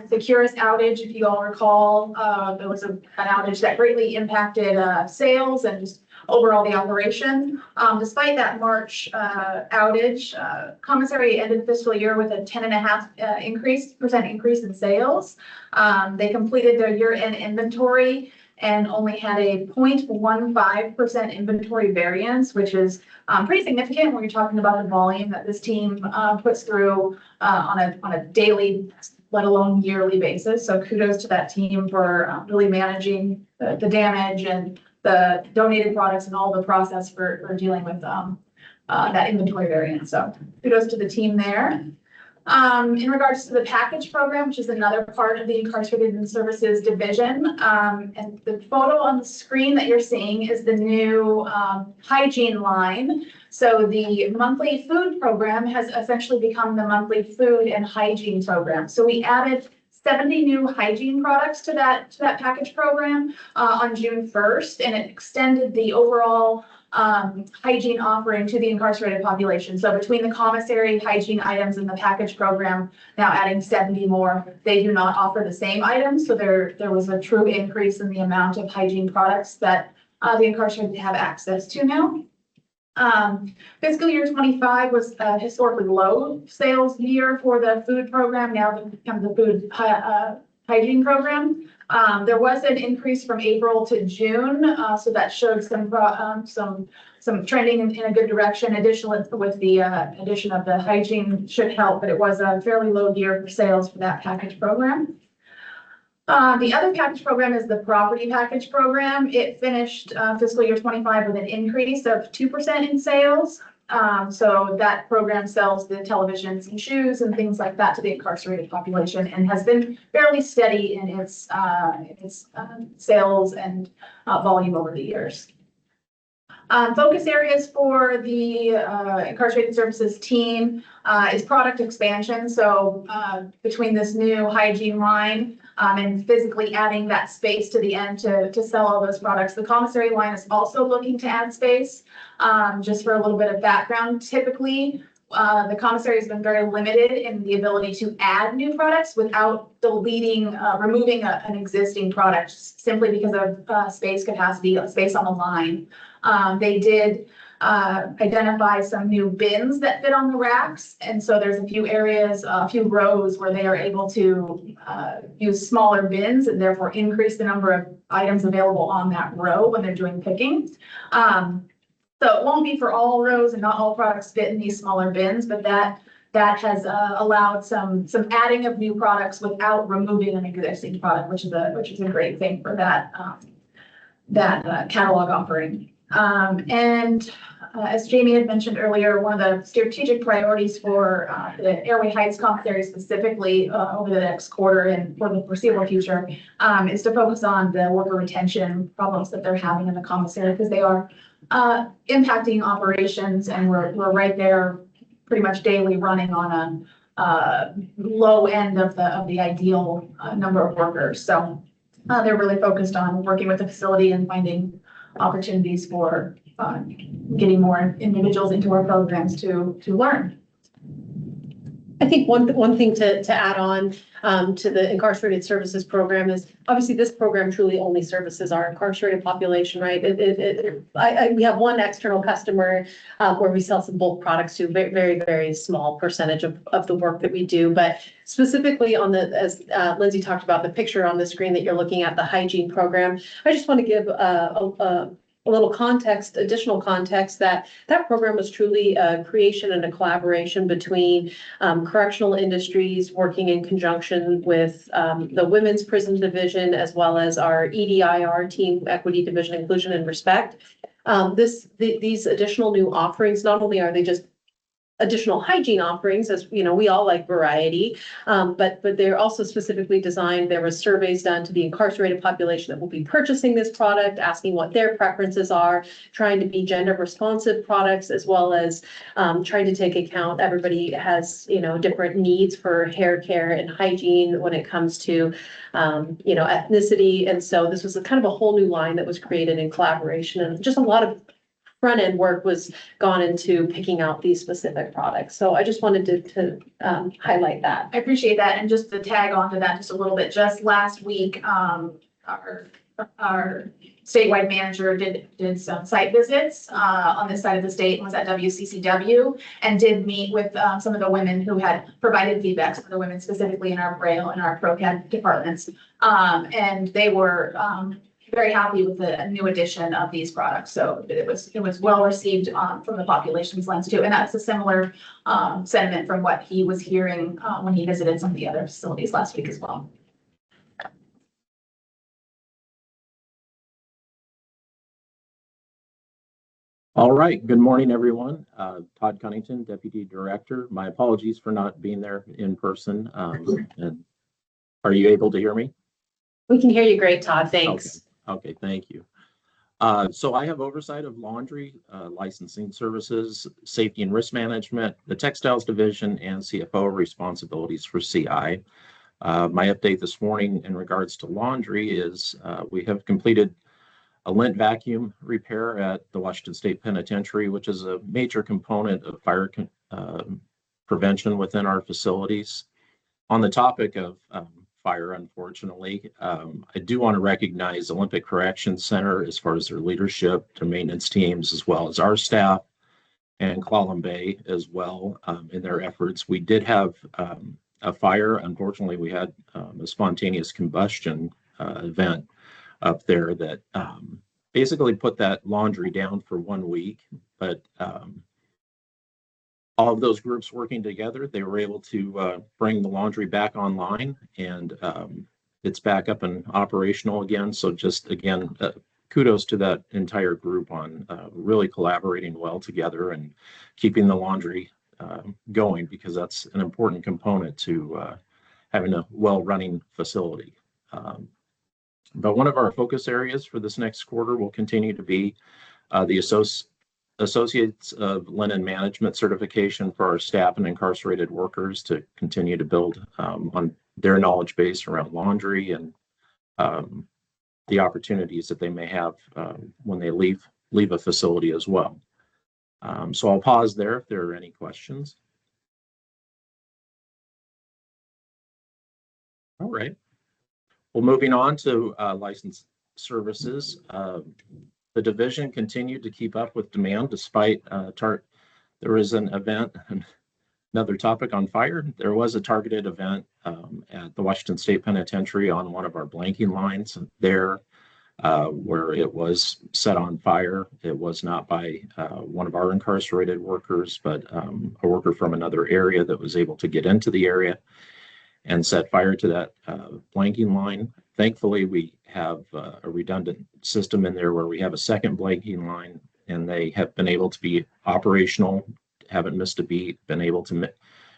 Securus outage, if you all recall, there was an outage that greatly impacted sales and just overall the operation. Despite that March outage, commissary ended fiscal year with a 10.5% increase in sales. They completed their year-end inventory and only had a 0.15% inventory variance, which is pretty significant when you're talking about the volume that this team puts through on a daily, let alone yearly basis. So kudos to that team for really managing the damage and the donated products and all the process for dealing with that inventory variance. So kudos to the team there. In regards to the package program, which is another part of the incarcerated services division, and the photo on the screen that you're seeing is the new hygiene line. So the monthly food program has essentially become the monthly food and hygiene program. So we added 70 new hygiene products to that package program on June 1st, and it extended the overall hygiene offering to the incarcerated population. So between the commissary hygiene items and the package program, now adding 70 more, they do not offer the same items. So there was a true increase in the amount of hygiene products that the incarcerated have access to now. Fiscal year 25 was a historically low sales year for the food program, now become the food hygiene program. There was an increase from April to June, so that showed some trending in a good direction. Additionally, with the addition of the hygiene should help, but it was a fairly low year for sales for that package program. The other package program is the property package program. It finished fiscal year 25 with an increase of 2% in sales. So that program sells the televisions and shoes and things like that to the incarcerated population and has been fairly steady in its sales and volume over the years. Focus areas for the incarcerated services team is product expansion. So between this new hygiene line and physically adding that space to the end to sell all those products, the commissary line is also looking to add space. Just for a little bit of background, typically the commissary has been very limited in the ability to add new products without removing an existing product simply because of space capacity, space on the line. They did identify some new bins that fit on the racks. And so there's a few areas, a few rows where they are able to use smaller bins and therefore increase the number of items available on that row when they're doing picking. So it won't be for all rows and not all products fit in these smaller bins, but that has allowed some adding of new products without removing an existing product, which is a great thing for that catalog offering. And as Jamie had mentioned earlier, one of the strategic priorities for the Airway Heights commissary specifically over the next quarter and for the foreseeable future is to focus on the worker retention problems that they're having in the commissary because they are impacting operations, and we're right there pretty much daily running on a low end of the ideal number of workers. So they're really focused on working with the facility and finding opportunities for getting more individuals into our programs to learn. I think one thing to add on to the incarcerated services program is obviously this program truly only services our incarcerated population, right? We have one external customer where we sell some bulk products to, very small percentage of the work that we do. But specifically on as Lindsay talked about, the picture on the screen that you're looking at, the hygiene program, I just want to give a little context, additional context, that program was truly a creation and a collaboration between correctional industries working in conjunction with the Women's Prison Division, as well as our EDIR team, Equity, Division, Inclusion, and Respect. These additional new offerings, not only are they just additional hygiene offerings, as you know, we all like variety, but they're also specifically designed. There was surveys done to the incarcerated population that will be purchasing this product, asking what their preferences are, trying to be gender responsive products, as well as trying to take account everybody has, you know, different needs for hair care and hygiene when it comes to, you know, ethnicity. And so this was a kind of a whole new line that was created in collaboration, and just a lot of front end work was gone into picking out these specific products. So I just wanted to highlight that. I appreciate that. And just to tag onto that just a little bit, just last week, our statewide manager did some site visits on this side of the state and was at WCCW and did meet with some of the women who had provided feedback, some of the women specifically in our Braille and our ProCAD departments. And they were very happy with the new addition of these products. So it was well received from the population's lens too. And that's a similar sentiment from what he was hearing when he visited some of the other facilities last week as well. All right. Good morning, everyone. Todd Cunnington, Deputy Director. My apologies for not being there in person. And are you able to hear me? We can hear you great, Todd. Thanks. Okay, thank you. So I have oversight of laundry, licensing services, safety and risk management, the textiles division, and CFO responsibilities for CI. My update this morning in regards to laundry is we have completed a lint vacuum repair at the Washington State Penitentiary, which is a major component of fire prevention within our facilities. On the topic of fire, unfortunately, I do want to recognize Olympic Corrections Center as far as their leadership, their maintenance teams, as well as our staff, and Clallam Bay as well in their efforts. We did have a fire. Unfortunately, we had a spontaneous combustion event up there that basically put that laundry down for 1 week. But all of those groups working together, they were able to bring the laundry back online, and it's back up and operational again. So just again, kudos to that entire group on really collaborating well together and keeping the laundry going, because that's an important component to having a well-running facility. But one of our focus areas for this next quarter will continue to be the Associates of Linen Management certification for our staff and incarcerated workers to continue to build on their knowledge base around laundry and the opportunities that they may have when they leave a facility as well. So I'll pause there if there are any questions. All right. Well, moving on to licensed services. The division continued to keep up with demand despite there was an event, another topic on fire. There was a targeted event at the Washington State Penitentiary on one of our blanking lines there where it was set on fire. It was not by one of our incarcerated workers, but a worker from another area that was able to get into the area and set fire to that blanking line. Thankfully, we have a redundant system in there where we have a second blanking line and they have been able to be operational, haven't missed a beat, been able to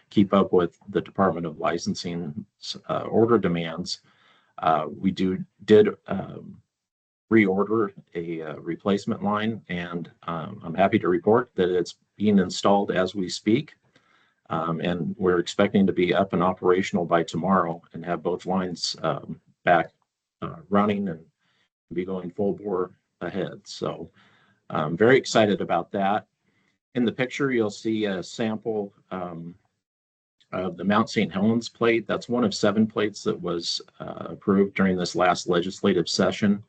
keep up with the Department of Licensing order demands. We did reorder a replacement line, and I'm happy to report that it's being installed as we speak. And we're expecting to be up and operational by tomorrow and have both lines back running and be going full bore ahead. So I'm very excited about that. In the picture, you'll see a sample of the Mount St. Helens plate. That's one of 7 plates that was approved during this last legislative session.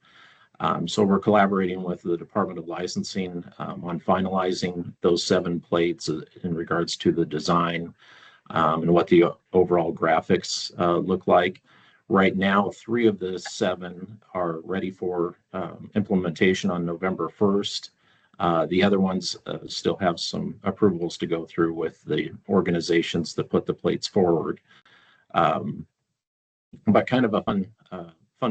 So we're collaborating with the Department of Licensing on finalizing those 7 plates in regards to the design and what the overall graphics look like. Right now, 3 of the 7 are ready for implementation on November 1st. The other ones still have some approvals to go through with the organizations that put the plates forward. But kind of a fun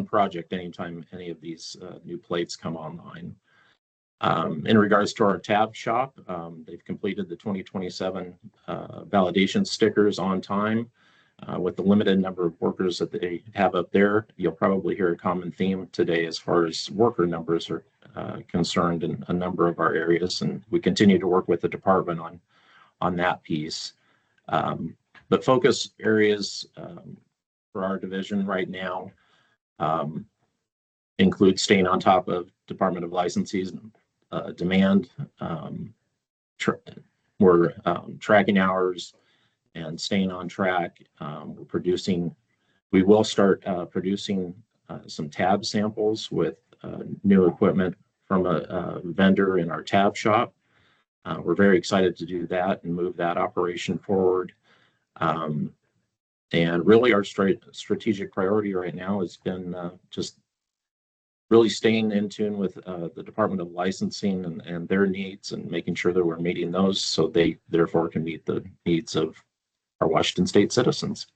project anytime any of these new plates come online. In regards to our tab shop, they've completed the 2027 validation stickers on time. With the limited number of workers that they have up there, you'll probably hear a common theme today as far as worker numbers are concerned in a number of our areas, and we continue to work with the department on that piece. But focus areas for our division right now include staying on top of Department of Licensing demand. We're tracking hours and staying on track. We will start producing some tab samples with new equipment from a vendor in our tab shop. We're very excited to do that and move that operation forward. And really our strategic priority right now has been just really staying in tune with the Department of Licensing and their needs, and making sure that we're meeting those so they therefore can meet the needs of our Washington State citizens.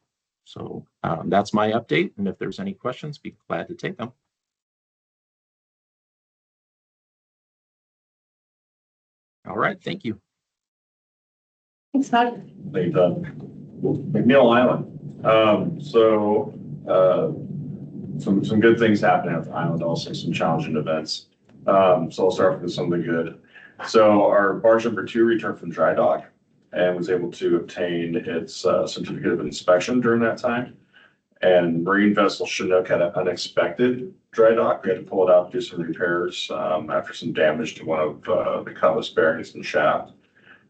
So that's my update, and if there's any questions, be glad to take them. All right, thank you. Thanks, Doug. Thank you, Doug. McNeil Island. Some good things happening at the island, also some challenging events. So I'll start with something good. So our barge number 2 returned from dry dock and was able to obtain its certificate of inspection during that time. And marine vessel Chinook had an unexpected dry dock. We had to pull it out, do some repairs after some damage to one of the cutlass bearings and shaft.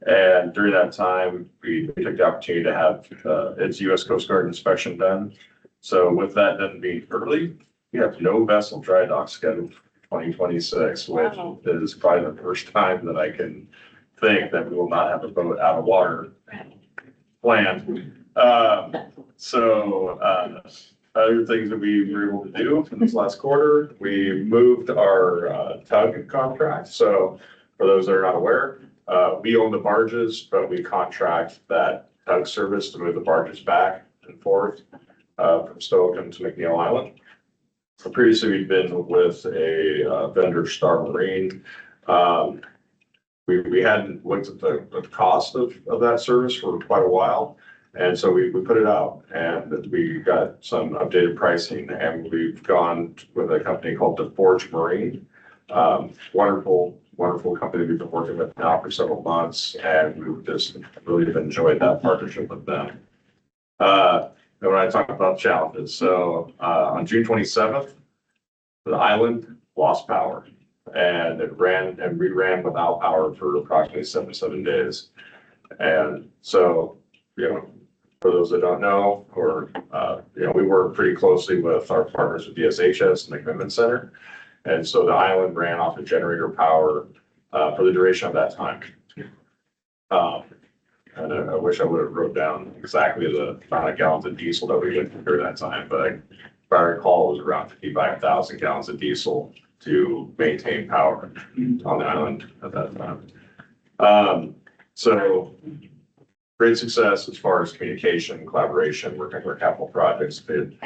And during that time, we took the opportunity to have its U.S. Coast Guard inspection done. So with that done being early, we have no vessel dry dock scheduled for 2026, which is probably the first time that I can think that we will not have a boat out of water planned. Other things that we were able to do in this last quarter, we moved our tug contract. So for those that are not aware, we own the barges, but we contract that tug service to move the barges back and forth from Stoughton to McNeil Island. So previously we'd been with a vendor, Star Marine. We hadn't looked at the cost of that service for quite a while. And so we put it out and we got some updated pricing, and we've gone with a company called DeForge Marine. Wonderful company we've been working with now for several months, and we've just really enjoyed that partnership with them. And when I talk about challenges, so on June 27th, the island lost power, and we ran without power for approximately 77 days. And so, for those that don't know, or, we work pretty closely with our partners at DSHS and the Commitment Center. And so the island ran off of generator power for the duration of that time. And I wish I would have wrote down exactly the amount of gallons of diesel that we went during that time, but if I recall, it was around 55,000 gallons of diesel to maintain power on the island at that time. So great success as far as communication, collaboration, working for capital projects, and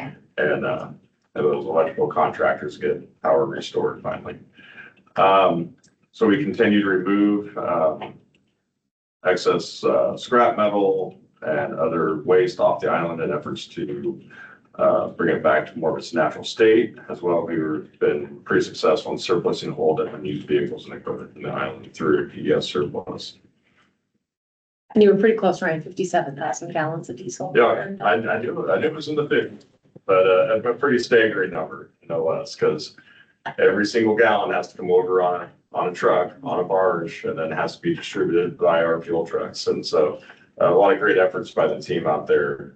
those electrical contractors get power restored finally. So we continue to remove, excess, scrap metal and other waste off the island in efforts to, bring it back to more of its natural state. As well, we've been pretty successful in surplusing old and unused vehicles and equipment in the island through PDS surplus. And you were pretty close, Ryan, 57,000 gallons of diesel. Yeah, I knew it was in the fifties, but a pretty staggering number, no less, because every single gallon has to come over on a truck, on a barge, and then has to be distributed by our fuel trucks. And so a lot of great efforts by the team out there.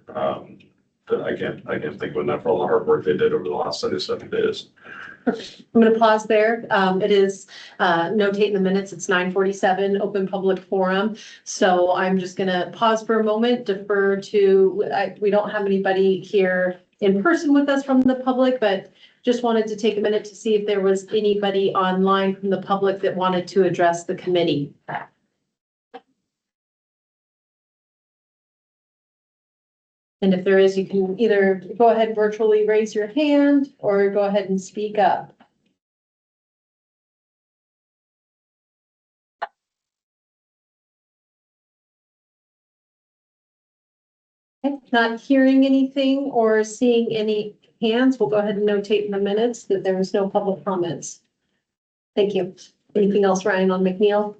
That I can't think of enough for all the hard work they did over the last 77 days. I'm going to pause there. It is, notate in the minutes, it's 9:47, open public forum. So I'm just going to pause for a moment, defer to, we don't have anybody here in person with us from the public, but just wanted to take a minute to see if there was anybody online from the public that wanted to address the committee. And if there is, you can either go ahead virtually raise your hand or go ahead and speak up. Okay, not hearing anything or seeing any hands, we'll go ahead and notate in the minutes that there was no public comments. Thank you. Anything else, Ryan, on McNeil?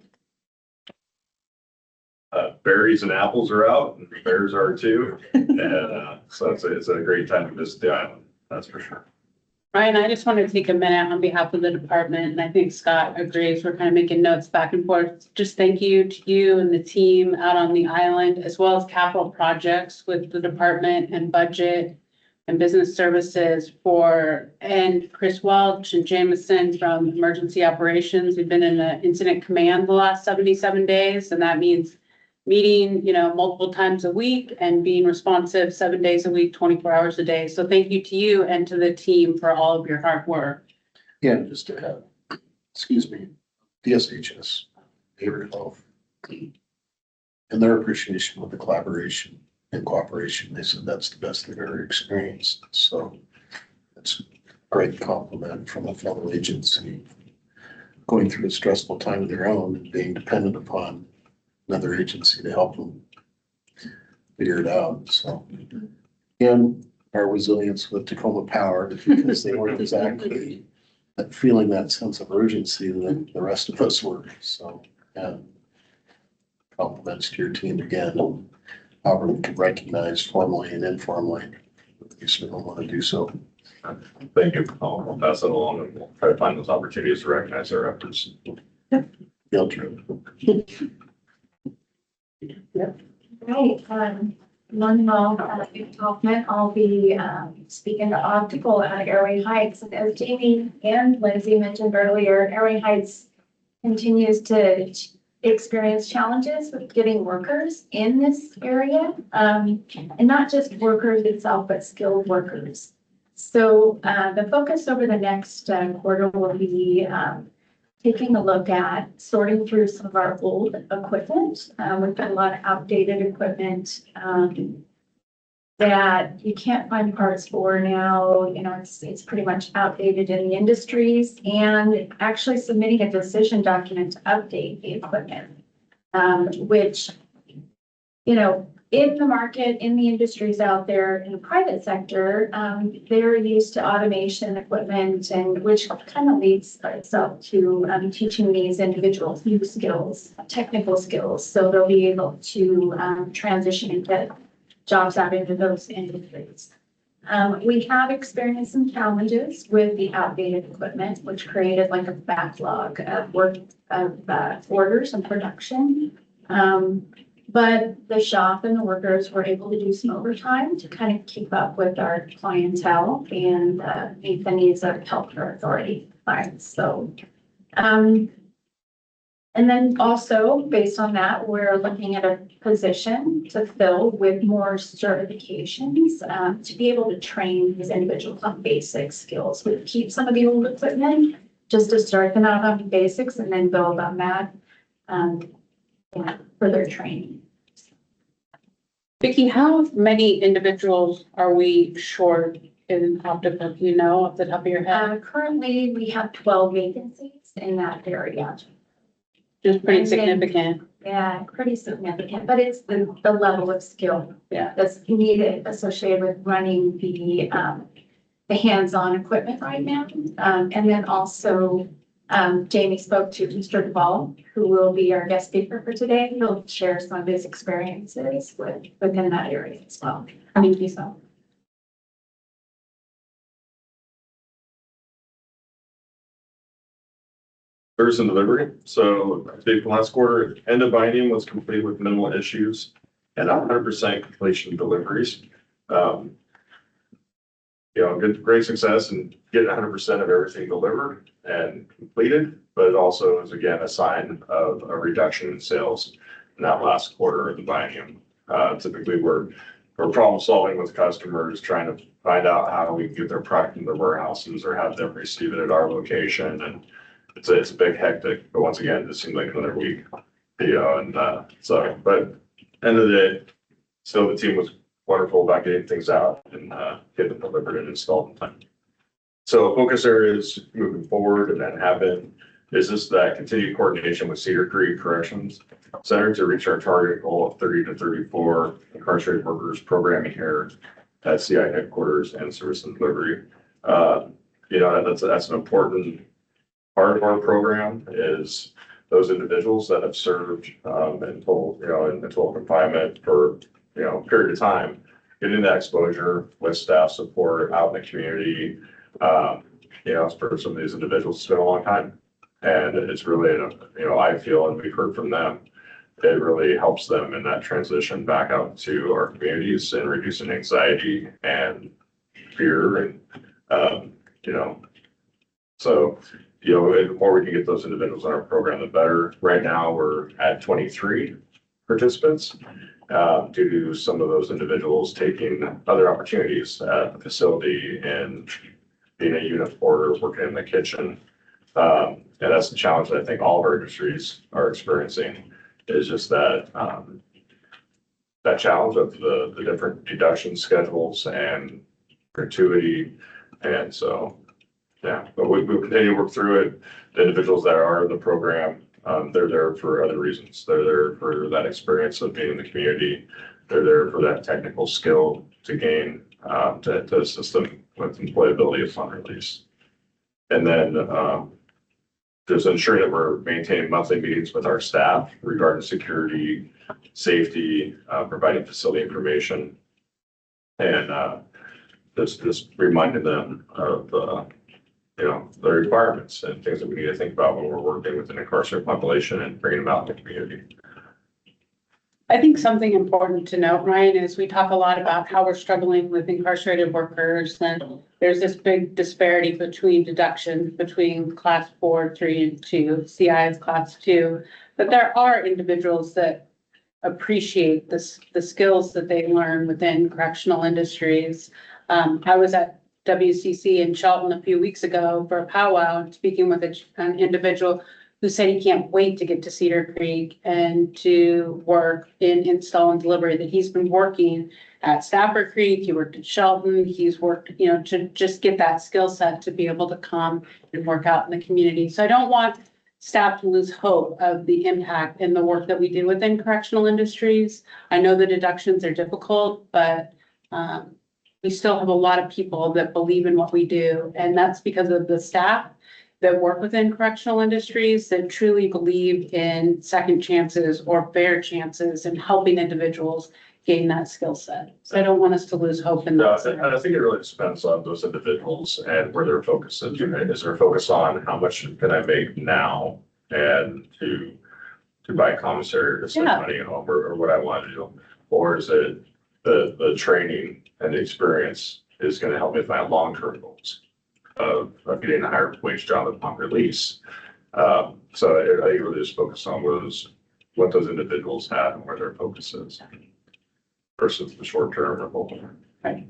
Berries and apples are out, and bears are too. And so it's a great time to visit the island, that's for sure. Ryan, I just want to take a minute on behalf of the department, and I think Scott agrees. We're kind of making notes back and forth. Just thank you to you and the team out on the island, as well as capital projects with the department and budget and business services and Chris Welch and Jameson from emergency operations. We've been in the incident command the last 77 days, and that means meeting, multiple times a week and being responsive 7 days a week, 24 hours a day. So thank you to you and to the team for all of your hard work. Yeah, just to have, DSHS, Hayward Health, and their appreciation of the collaboration and cooperation. They said that's the best they've ever experienced. So it's a great compliment from a fellow agency going through a stressful time of their own and being dependent upon another agency to help them figure it out. So, and our resilience with Tacoma Power, because they weren't exactly feeling that sense of urgency that the rest of us were. So, yeah, compliments to your team again. However, we can recognize formally and informally. You certainly want to do so. Thank you. I'll pass it along and we'll try to find those opportunities to recognize our efforts. Field trip. Right, Hoffman, I'll be speaking to Optical at Airway Heights. And as Jamie and Lindsay mentioned earlier, Airway Heights continues to experience challenges with getting workers in this area. And not just workers itself, but skilled workers. So the focus over the next quarter will be taking a look at sorting through some of our old equipment. We've got a lot of outdated equipment that you can't find parts for now. It's pretty much outdated in the industries, and actually submitting a decision document to update the equipment, which, in the market, in the industries out there, in the private sector, they're used to automation equipment, and which kind of leads itself to teaching these individuals new skills, technical skills, so they'll be able to transition and get jobs out into those industries. We have experienced some challenges with the outdated equipment, which created like a backlog of work of orders and production. But the shop and the workers were able to do some overtime to kind of keep up with our clientele and meet the needs of healthcare authority clients. So, and then also based on that, we're looking at a position to fill with more certifications to be able to train these individuals on basic skills. We keep some of the old equipment just to start them out on basics and then build on that for their training. Vicki, how many individuals are we short in Optical? Do you know off the top of your head? Currently, we have 12 vacancies in that area. Just pretty And then- significant. Yeah, pretty significant, but it's the level of skill. Yeah. That's needed associated with running the hands-on equipment right now. And then also, Jamie spoke to Mr. Duvall, who will be our guest speaker for today. He'll share some of his experiences within that area as well. Thank you so. Service and delivery. So update from last quarter, end of binding was complete with minimal issues and 100% completion deliveries. Great success and getting 100% of everything delivered and completed, but it also is again a sign of a reduction in sales in that last quarter of the biennium. Typically we're problem solving with customers, trying to find out how we can get their product in their warehouses or have them receive it at our location. And it's a big hectic, but once again, it seemed like another week, but end of the day, still the team was wonderful about getting things out and getting them delivered and installed in time. So focus areas moving forward and then have been is just that continued coordination with Cedar Creek Corrections Center to reach our target goal of 30 to 34 incarcerated workers programming here at CI headquarters and service and delivery. That's an important part of our program is those individuals that have served in total confinement for a period of time, getting that exposure with staff support out in the community. For some of these individuals, it's been a long time, and it's really, I feel, and we've heard from them, it really helps them in that transition back out to our communities and reducing anxiety and fear, and the more we can get those individuals on our program, the better. Right now, we're at 23 participants due to some of those individuals taking other opportunities at the facility and being a unit porter, working in the kitchen. And that's the challenge that I think all of our industries are experiencing is just that challenge of the different deduction schedules and gratuity. And so, yeah, but we'll continue to work through it. The individuals that are in the program, they're there for other reasons. They're there for that experience of being in the community. They're there for that technical skill to gain to assist them with employability upon release. And then just ensuring that we're maintaining monthly meetings with our staff regarding security, safety, providing facility information, and just reminding them of the requirements and things that we need to think about when we're working with an incarcerated population and bringing them out in the community. I think something important to note, Ryan, is we talk a lot about how we're struggling with incarcerated workers, and there's this big disparity between deductions between class 4, 3, and 2, CI is class 2, but there are individuals that appreciate the skills that they learn within correctional industries. I was at WCC in Shelton a few weeks ago for a powwow, speaking with an individual who said he can't wait to get to Cedar Creek and to work in install and delivery, that he's been working at Stafford Creek, he worked at Shelton, he's worked, to just get that skill set to be able to come and work out in the community. So I don't want staff to lose hope of the impact and the work that we do within correctional industries. I know the deductions are difficult, but we still have a lot of people that believe in what we do, and that's because of the staff that work within correctional industries that truly believe in second chances or fair chances and helping individuals gain that skill set. So I don't want us to lose hope in that. And I think it really depends on those individuals and where their focus is. Right? Is their focus on how much can I make now and to buy a commissary or send money home or what I want to do? Or is it the training and the experience is going to help me find long-term goals of getting a higher wage job upon release? So I really just focus on what those individuals have and where their focus is versus the short term or long term. Right.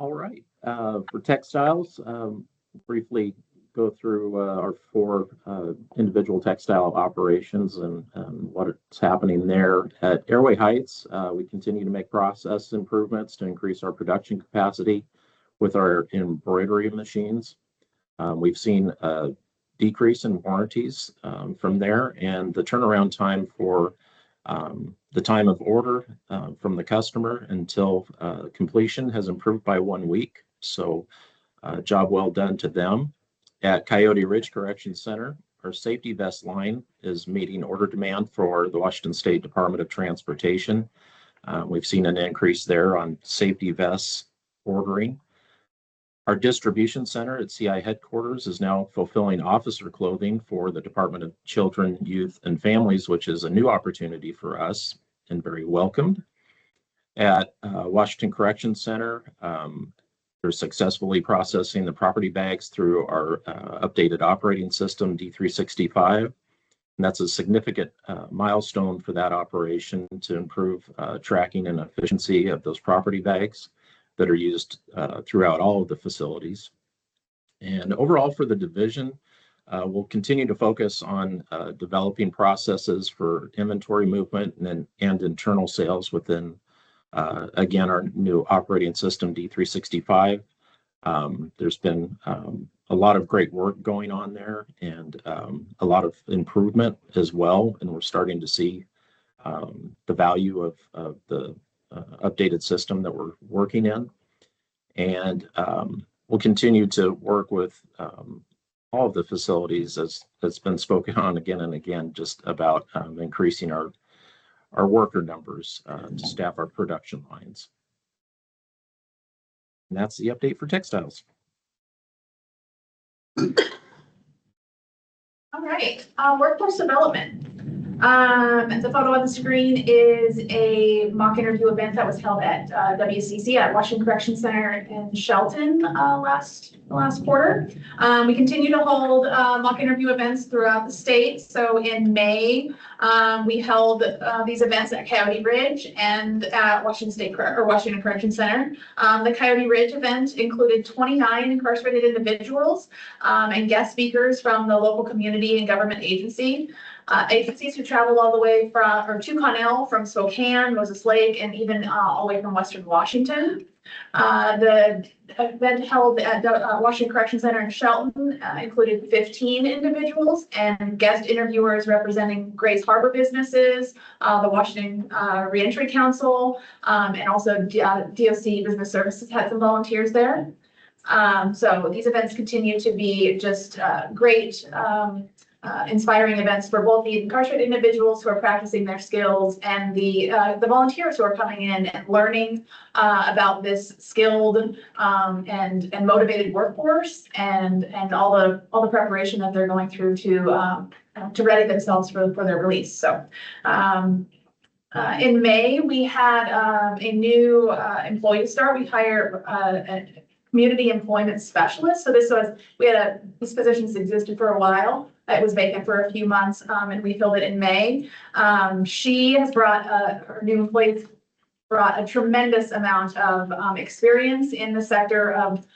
All right, for textiles, briefly go through our 4 individual textile operations and what's happening there. At Airway Heights, we continue to make process improvements to increase our production capacity. with our embroidery machines. We've seen a decrease in warranties from there, and the turnaround time for the time of order from the customer until completion has improved by 1 week. So job well done to them. At Coyote Ridge Correction Center, our safety vest line is meeting order demand for the Washington State Department of Transportation. We've seen an increase there on safety vests ordering. Our distribution center at CI headquarters is now fulfilling officer clothing for the Department of Children, Youth, and Families, which is a new opportunity for us and very welcomed. At Washington Correction Center, they're successfully processing the property bags through our updated operating system, D365. And that's a significant milestone for that operation to improve tracking and efficiency of those property bags that are used throughout all of the facilities. And overall for the division, we'll continue to focus on developing processes for inventory movement and internal sales within, again, our new operating system, D365. There's been a lot of great work going on there and a lot of improvement as well. And we're starting to see the value of the updated system that we're working in. And we'll continue to work with all of the facilities that's been spoken on again and again, just about increasing our worker numbers to staff our production lines. And that's the update for textiles. All right, workforce development. The photo on the screen is a mock interview event that was held at WCC at Washington Correction Center in Shelton last quarter. We continue to hold mock interview events throughout the state. So in May, we held these events at Coyote Ridge and at Washington Correction Center. The Coyote Ridge event included 29 incarcerated individuals and guest speakers from the local community and government agencies who traveled all the way to Connell, from Spokane, Moses Lake, and even all the way from Western Washington. The event held at the Washington Correction Center in Shelton included 15 individuals and guest interviewers representing Grays Harbor businesses, the Washington Reentry Council, and also DOC Business Services had some volunteers there. So these events continue to be just great inspiring events for both the incarcerated individuals who are practicing their skills and the volunteers who are coming in and learning about this skilled and motivated workforce and all the preparation that they're going through to ready themselves for their release. So in May, we had a new employee start. We hired a community employment specialist. So this position's existed for a while. It was vacant for a few months, and we filled it in May. She has brought, her new employees brought a tremendous amount of experience in the sector of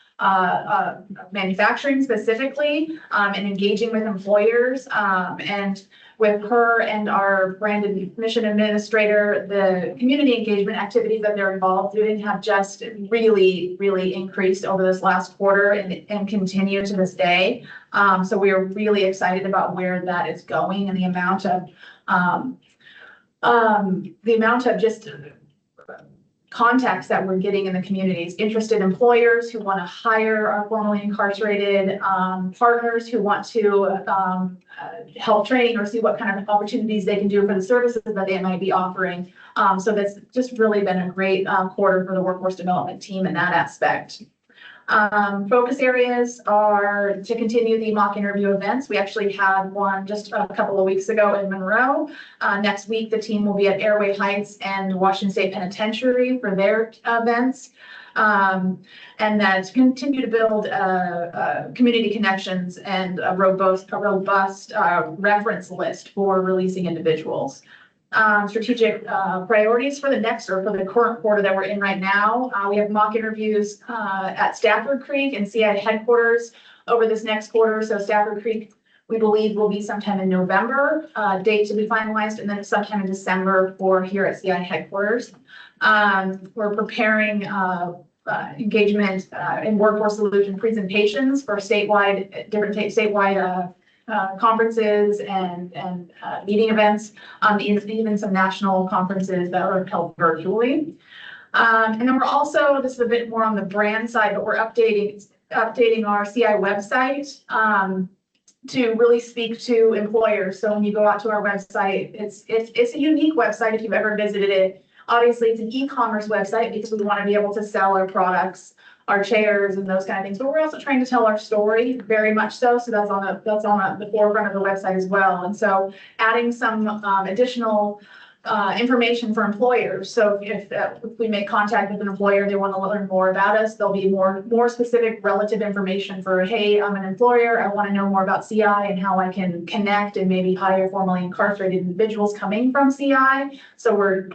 manufacturing specifically, and engaging with employers. And with her and our branded mission administrator, the community engagement activities that they're involved in have just really, really increased over this last quarter and continue to this day. So we are really excited about where that is going and the amount of just contacts that we're getting in the communities, interested employers who want to hire our formerly incarcerated, partners who want to help training or see what kind of opportunities they can do for the services that they might be offering. So that's just really been a great quarter for the workforce development team in that aspect. Focus areas are to continue the mock interview events. We actually had one just a couple of weeks ago in Monroe. Next week, the team will be at Airway Heights and Washington State Penitentiary for their events. And that to continue to build community connections and a robust reference list for releasing individuals. Strategic priorities for the next or for the current quarter that we're in right now. We have mock interviews at Stafford Creek and CI headquarters over this next quarter. So Stafford Creek, we believe, will be sometime in November, date to be finalized, and then sometime in December for here at CI headquarters. We're preparing engagement in workforce solution presentations for statewide conferences and meeting events, even some national conferences that are held virtually. And then we're also, this is a bit more on the brand side, but we're updating our CI website to really speak to employers. So when you go out to our website, it's a unique website if you've ever visited it. Obviously, it's an e-commerce website because we want to be able to sell our products, our chairs and those kind of things. But we're also trying to tell our story very much so. So that's on the forefront of the website as well. And so adding some additional information for employers. So if we make contact with an employer, they want to learn more about us, there'll be more specific relative information for, hey, I'm an employer, I want to know more about CI and how I can connect and maybe hire formerly incarcerated individuals coming from CI. So we're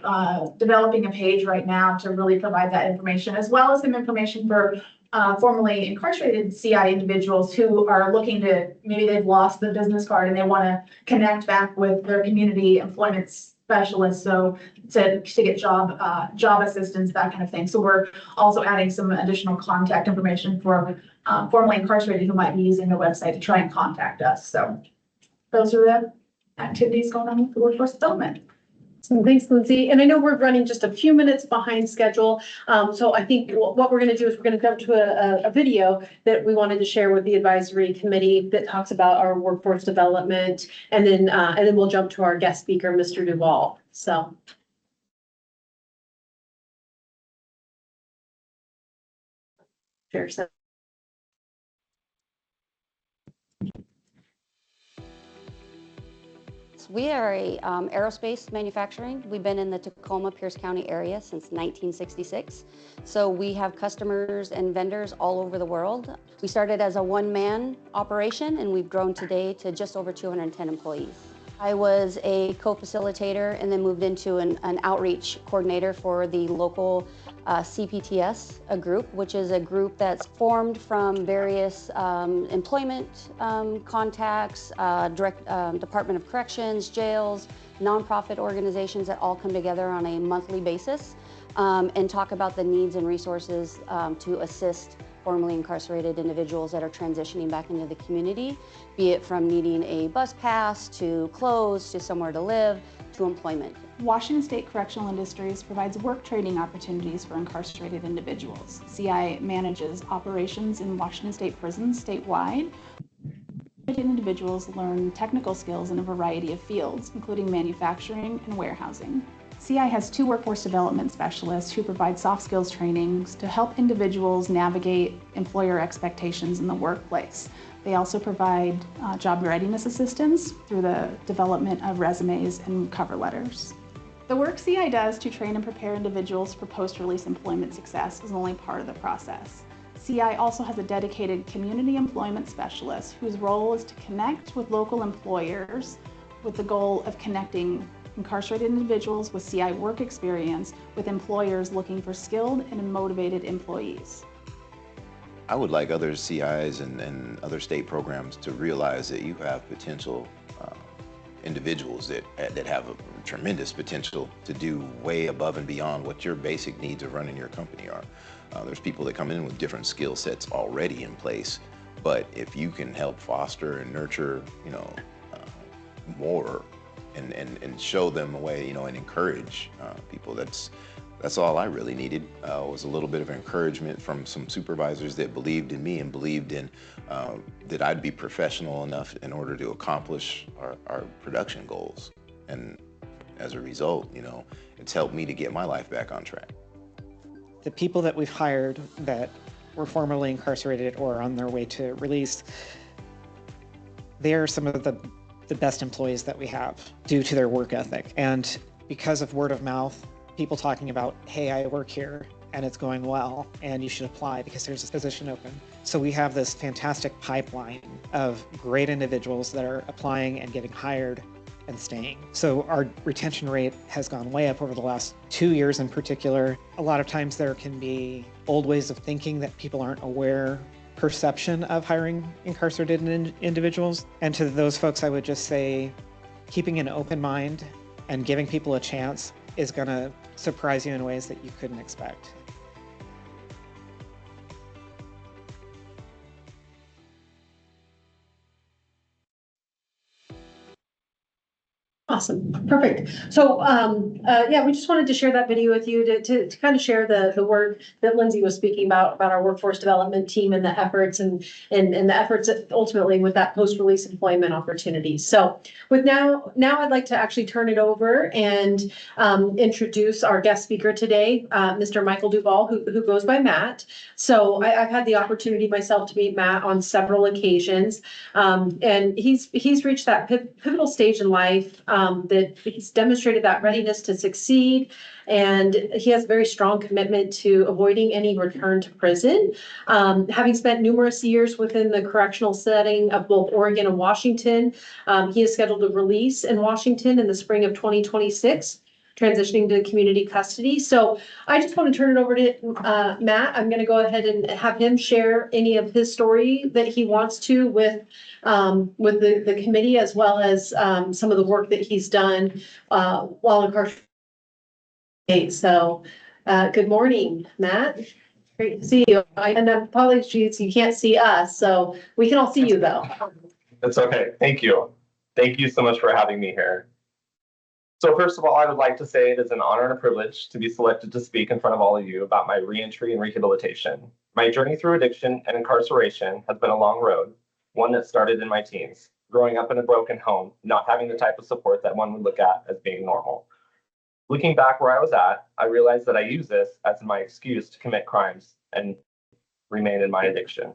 developing a page right now to really provide that information, as well as some information for formerly incarcerated CI individuals who are looking to, maybe they've lost the business card and they want to connect back with their community employment specialists, so to get job assistance, that kind of thing. So we're also adding some additional contact information for formerly incarcerated who might be using the website to try and contact us. So those are the activities going on with the workforce development. So thanks, Lindsay. And I know we're running just a few minutes behind schedule. So I think what we're going to do is we're going to go to a video that we wanted to share with the advisory committee that talks about our workforce development. And then we'll jump to our guest speaker, Mr. Duvall. So. Share some. We are a aerospace manufacturing. We've been in the Tacoma, Pierce County area since 1966. So we have customers and vendors all over the world. We started as a one-man operation and we've grown today to just over 210 employees. I was a co-facilitator and then moved into an outreach coordinator for the local CPTS, a group, which is a group that's formed from various employment contacts, Department of Corrections, jails, nonprofit organizations that all come together on a monthly basis and talk about the needs and resources to assist formerly incarcerated individuals that are transitioning back into the community, be it from needing a bus pass to clothes to somewhere to live to employment. Washington State Correctional Industries provides work training opportunities for incarcerated individuals. CI manages operations in Washington State prisons statewide. Individuals learn technical skills in a variety of fields, including manufacturing and warehousing. CI has 2 workforce development specialists who provide soft skills trainings to help individuals navigate employer expectations in the workplace. They also provide job readiness assistance through the development of resumes and cover letters. The work CI does to train and prepare individuals for post-release employment success is only part of the process. CI also has a dedicated community employment specialist whose role is to connect with local employers with the goal of connecting incarcerated individuals with CI work experience with employers looking for skilled and motivated employees. I would like other CIs and other state programs to realize that you have potential individuals that have a tremendous potential to do way above and beyond what your basic needs of running your company are. There's people that come in with different skill sets already in place, but if you can help foster and nurture, more and show them a way, and encourage people, that's all I really needed, was a little bit of encouragement from some supervisors that believed in me and believed in that I'd be professional enough in order to accomplish our production goals. And as a result, it's helped me to get my life back on track. The people that we've hired that were formerly incarcerated or on their way to release, they are some of the best employees that we have due to their work ethic. And because of word of mouth, people talking about, hey, I work here and it's going well and you should apply because there's a position open. So we have this fantastic pipeline of great individuals that are applying and getting hired and staying. So our retention rate has gone way up over the last 2 years in particular. A lot of times there can be old ways of thinking that people aren't aware perception of hiring incarcerated individuals. And to those folks, I would just say, keeping an open mind and giving people a chance is going to surprise you in ways that you couldn't expect. Awesome, perfect. So, yeah, we just wanted to share that video with you to kind of share the work that Lindsay was speaking about our workforce development team and the efforts and the efforts ultimately with that post-release employment opportunities. So with now I'd like to actually turn it over and introduce our guest speaker today, Mr. Michael Duvall, who goes by Matt. So I've had the opportunity myself to meet Matt on several occasions. And he's reached that pivotal stage in life that he's demonstrated that readiness to succeed. And he has a very strong commitment to avoiding any return to prison. Having spent numerous years within the correctional setting of both Oregon and Washington, he is scheduled to release in Washington in the spring of 2026. Transitioning to community custody. So I just want to turn it over to Matt. I'm going to go ahead and have him share any of his story that he wants to with the committee, as well as some of the work that he's done while incarcerated. So good morning, Matt. Great to see you. And apologies, you can't see us, so we can all see you though. That's okay. Thank you. Thank you so much for having me here. So first of all, I would like to say it is an honor and a privilege to be selected to speak in front of all of you about my reentry and rehabilitation. My journey through addiction and incarceration has been a long road, one that started in my teens, growing up in a broken home, not having the type of support that one would look at as being normal. Looking back where I was at, I realized that I used this as my excuse to commit crimes and remain in my addiction.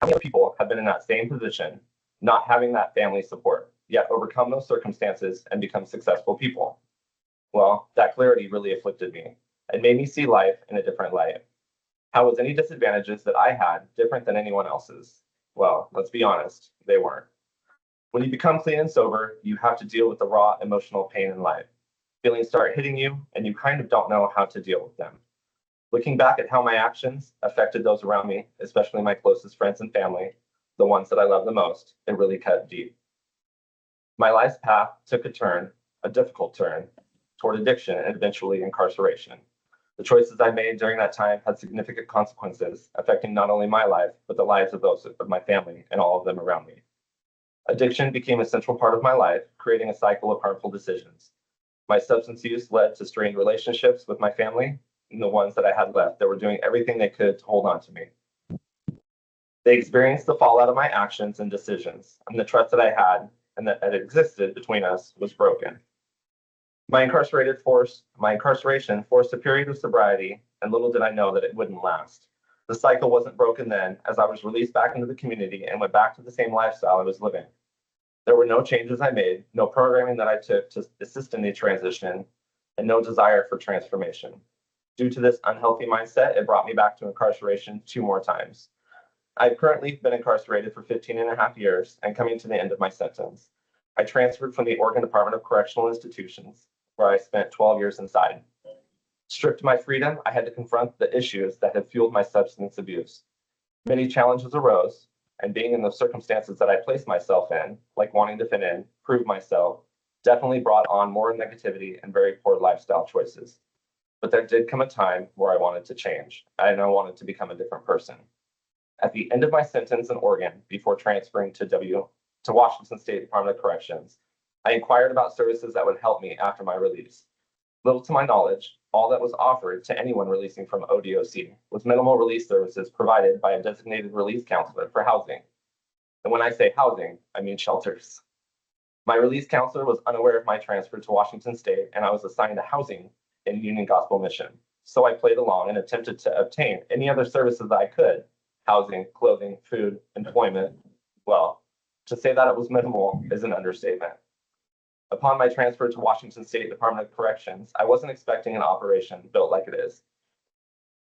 How many people have been in that same position, not having that family support, yet overcome those circumstances and become successful people? Well, that clarity really afflicted me. It made me see life in a different light. How was any disadvantages that I had different than anyone else's? Well, let's be honest, they weren't. When you become clean and sober, you have to deal with the raw emotional pain in life. Feelings start hitting you, and you kind of don't know how to deal with them. Looking back at how my actions affected those around me, especially my closest friends and family, the ones that I love the most, it really cut deep. My life's path took a turn, a difficult turn, toward addiction and eventually incarceration. The choices I made during that time had significant consequences, affecting not only my life, but the lives of those of my family and all of them around me. Addiction became a central part of my life, creating a cycle of harmful decisions. My substance use led to strained relationships with my family and the ones that I had left that were doing everything they could to hold on to me. They experienced the fallout of my actions and decisions, and the trust that I had and that had existed between us was broken. My incarceration forced a period of sobriety, and little did I know that it wouldn't last. The cycle wasn't broken then, as I was released back into the community and went back to the same lifestyle I was living. There were no changes I made, no programming that I took to assist in the transition, and no desire for transformation. Due to this unhealthy mindset, it brought me back to incarceration 2 more times. I've currently been incarcerated for 15 and a half years and coming to the end of my sentence. I transferred from the Oregon Department of Correctional Institutions, where I spent 12 years inside. Stripped of my freedom, I had to confront the issues that had fueled my substance abuse. Many challenges arose, and being in the circumstances that I placed myself in, like wanting to fit in, prove myself, definitely brought on more negativity and very poor lifestyle choices. But there did come a time where I wanted to change, and I wanted to become a different person. At the end of my sentence in Oregon, before transferring to Washington State Department of Corrections, I inquired about services that would help me after my release. Little to my knowledge, all that was offered to anyone releasing from ODOC was minimal release services provided by a designated release counselor for housing. And when I say housing, I mean shelters. My release counselor was unaware of my transfer to Washington State, and I was assigned to housing in Union Gospel Mission. So I played along and attempted to obtain any other services that I could: housing, clothing, food, employment. Well, to say that it was minimal is an understatement. Upon my transfer to Washington State Department of Corrections, I wasn't expecting an operation built like it is.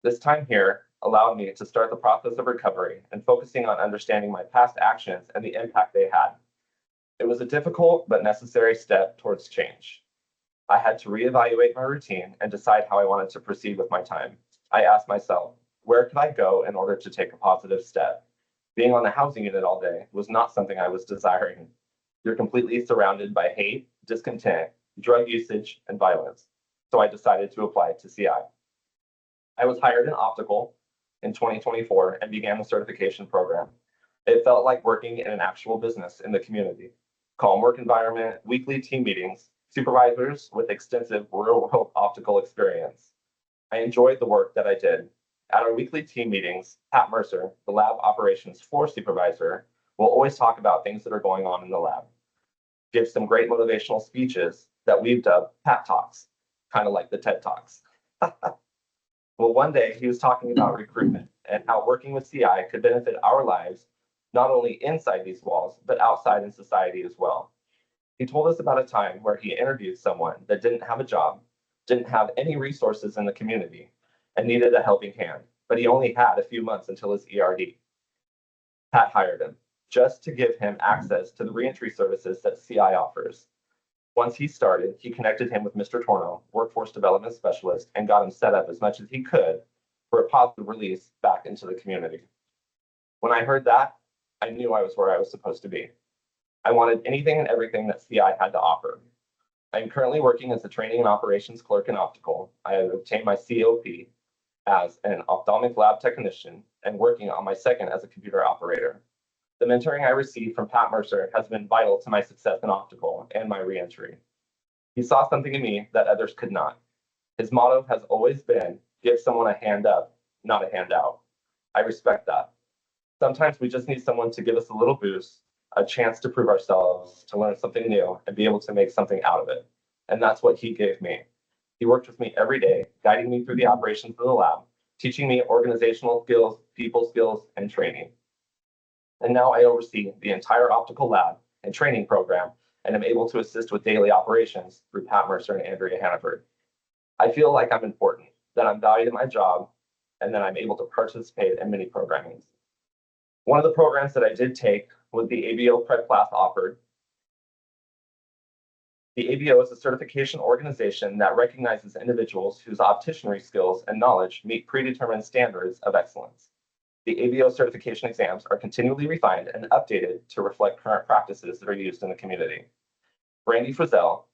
This time here allowed me to start the process of recovery and focusing on understanding my past actions and the impact they had. It was a difficult but necessary step towards change. I had to reevaluate my routine and decide how I wanted to proceed with my time. I asked myself, where could I go in order to take a positive step? Being on the housing unit all day was not something I was desiring. You're completely surrounded by hate, discontent, drug usage, and violence. So I decided to apply to CI. I was hired in optical in 2024 and began the certification program. It felt like working in an actual business in the community. calm work environment, weekly team meetings, supervisors with extensive real-world optical experience. I enjoyed the work that I did. At our weekly team meetings, Pat Mercer, the lab operations floor supervisor, will always talk about things that are going on in the lab. Give some great motivational speeches that we've dubbed Pat Talks, kind of like the TED Talks. Well, one day he was talking about recruitment and how working with CI could benefit our lives, not only inside these walls, but outside in society as well. He told us about a time where he interviewed someone that didn't have a job, didn't have any resources in the community, and needed a helping hand, but he only had a few months until his ERD. Pat hired him just to give him access to the reentry services that CI offers. Once he started, he connected him with Mr. Torno, workforce development specialist, and got him set up as much as he could for a positive release back into the community. When I heard that, I knew I was where I was supposed to be. I wanted anything and everything that CI had to offer. I am currently working as a training and operations clerk in optical. I have obtained my COP as an ophthalmic lab technician and working on my second as a computer operator. The mentoring I received from Pat Mercer has been vital to my success in optical and my reentry. He saw something in me that others could not. His motto has always been, give someone a hand up, not a handout. I respect that. Sometimes we just need someone to give us a little boost, a chance to prove ourselves, to learn something new, and be able to make something out of it. And that's what he gave me. He worked with me every day, guiding me through the operations of the lab, teaching me organizational skills, people skills, and training. And now I oversee the entire optical lab and training program and am able to assist with daily operations through Pat Mercer and Andrea Hannaford. I feel like I'm important, that I'm valued in my job, and that I'm able to participate in many programmings. One of the programs that I did take was the ABO prep class offered. The ABO is a certification organization that recognizes individuals whose opticianry skills and knowledge meet predetermined standards of excellence. The ABO certification exams are continually refined and updated to reflect current practices that are used in the community. Brandy Frizzell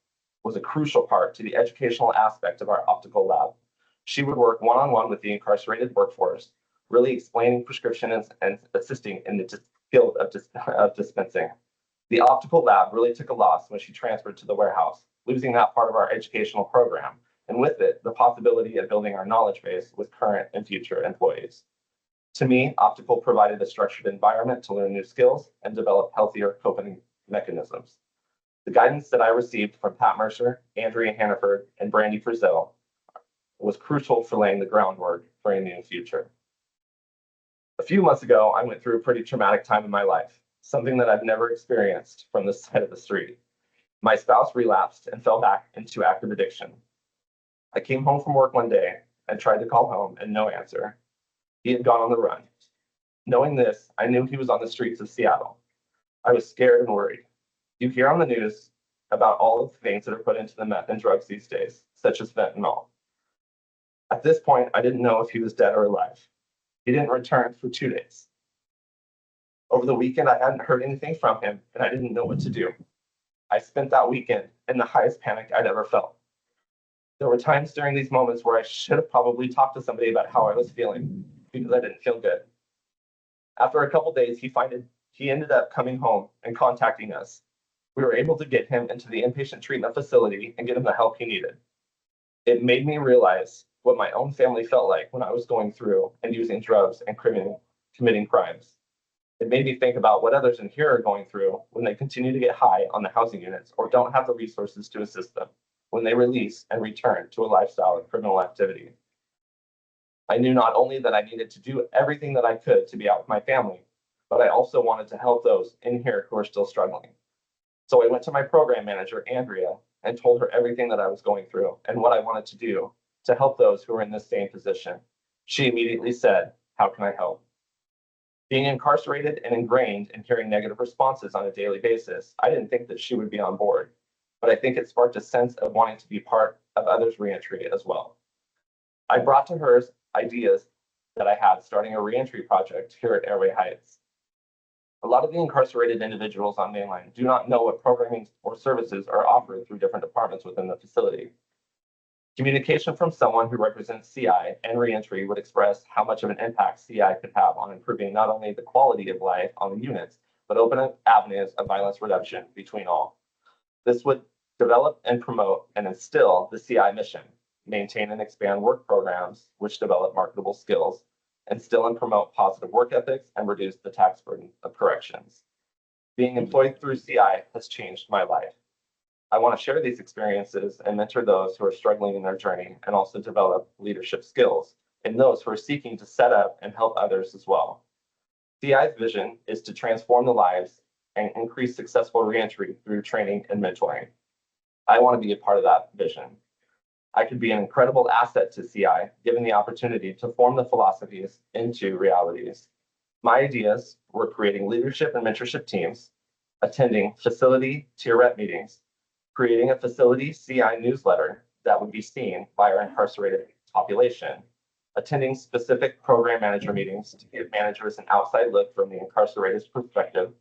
was a crucial part to the educational aspect of our optical lab. She would work one-on-one with the incarcerated workforce, really explaining prescriptions and assisting in the field of dispensing. The optical lab really took a loss when she transferred to the warehouse, losing that part of our educational program, and with it, the possibility of building our knowledge base with current and future employees. To me, optical provided a structured environment to learn new skills and develop healthier coping mechanisms. The guidance that I received from Pat Mercer, Andrea Hannaford, and Brandy Frizzell was crucial for laying the groundwork for a new future. A few months ago, I went through a pretty traumatic time in my life, something that I've never experienced from this side of the street. My spouse relapsed and fell back into active addiction. I came home from work one day and tried to call home and no answer. He had gone on the run. Knowing this, I knew he was on the streets of Seattle. I was scared and worried. You hear on the news about all of the things that are put into the meth and drugs these days, such as fentanyl. At this point, I didn't know if he was dead or alive. He didn't return for 2 days. Over the weekend, I hadn't heard anything from him, and I didn't know what to do. I spent that weekend in the highest panic I'd ever felt. There were times during these moments where I should have probably talked to somebody about how I was feeling, because I didn't feel good. After a couple days, he ended up coming home and contacting us. We were able to get him into the inpatient treatment facility and get him the help he needed. It made me realize what my own family felt like when I was going through and using drugs and committing crimes. It made me think about what others in here are going through when they continue to get high on the housing units or don't have the resources to assist them when they release and return to a lifestyle of criminal activity. I knew not only that I needed to do everything that I could to be out with my family, but I also wanted to help those in here who are still struggling. So I went to my program manager, Andrea, and told her everything that I was going through and what I wanted to do to help those who are in this same position. She immediately said, "How can I help?" Being incarcerated and ingrained in hearing negative responses on a daily basis, I didn't think that she would be on board, but I think it sparked a sense of wanting to be part of others' reentry as well. I brought to her ideas that I had starting a reentry project here at Airway Heights. A lot of the incarcerated individuals on Mainline do not know what programming or services are offered through different departments within the facility. Communication from someone who represents CI and reentry would express how much of an impact CI could have on improving not only the quality of life on the units, but open up avenues of violence reduction between all. This would develop and promote and instill the CI mission, maintain and expand work programs which develop marketable skills, instill and promote positive work ethics, and reduce the tax burden of corrections. Being employed through CI has changed my life. I want to share these experiences and mentor those who are struggling in their journey and also develop leadership skills in those who are seeking to set up and help others as well. CI's vision is to transform the lives and increase successful reentry through training and mentoring. I want to be a part of that vision. I could be an incredible asset to CI, given the opportunity to form the philosophies into realities. My ideas were creating leadership and mentorship teams, attending facility tier rep meetings, creating a facility CI newsletter that would be seen by our incarcerated population, attending specific program manager meetings to give managers an outside look from the incarcerated's perspective.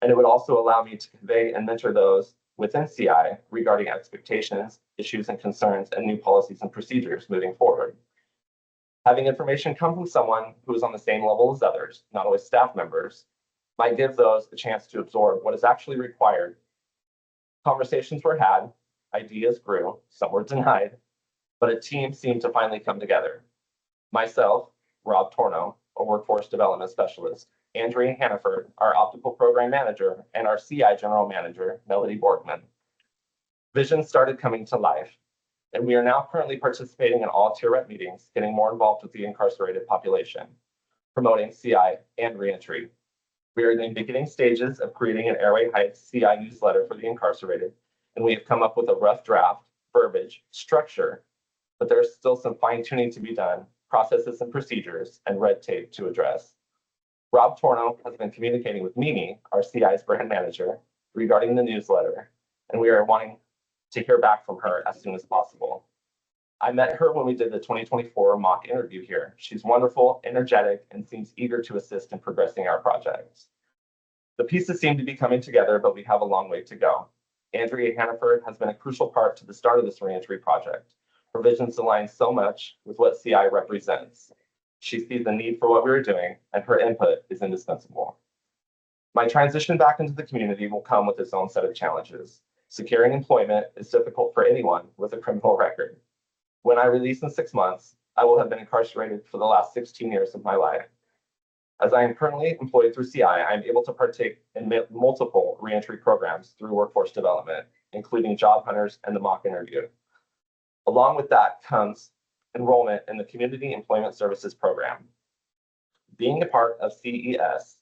And it would also allow me to convey and mentor those within CI regarding expectations, issues and concerns, and new policies and procedures moving forward. Having information come from someone who is on the same level as others, not always staff members, might give those a chance to absorb what is actually required. Conversations were had, ideas grew, some were denied, but a team seemed to finally come together. Myself, Rob Torno, a workforce development specialist, Andrea Hannaford, our optical program manager, and our CI general manager, Melody Borgman. Vision started coming to life, and we are now currently participating in all tier rep meetings, getting more involved with the incarcerated population, promoting CI and reentry. We are in the beginning stages of creating an Airway Heights CI newsletter for the incarcerated, and we have come up with a rough draft, verbiage, structure, but there's still some fine tuning to be done, processes and procedures, and red tape to address. Rob Torno has been communicating with Mimi, our CI's brand manager, regarding the newsletter, and we are wanting to hear back from her as soon as possible. I met her when we did the 2024 mock interview here. She's wonderful, energetic, and seems eager to assist in progressing our projects. The pieces seem to be coming together, but we have a long way to go. Andrea Hannaford has been a crucial part to the start of this reentry project. Her visions align so much with what CI represents. She sees the need for what we are doing, and her input is indispensable. My transition back into the community will come with its own set of challenges. Securing employment is difficult for anyone with a criminal record. When I release in 6 months, I will have been incarcerated for the last 16 years of my life. As I am currently employed through CI, I am able to partake in multiple reentry programs through workforce development, including job hunters and the mock interview. Along with that comes enrollment in the Community Employment Services Program. Being a part of CES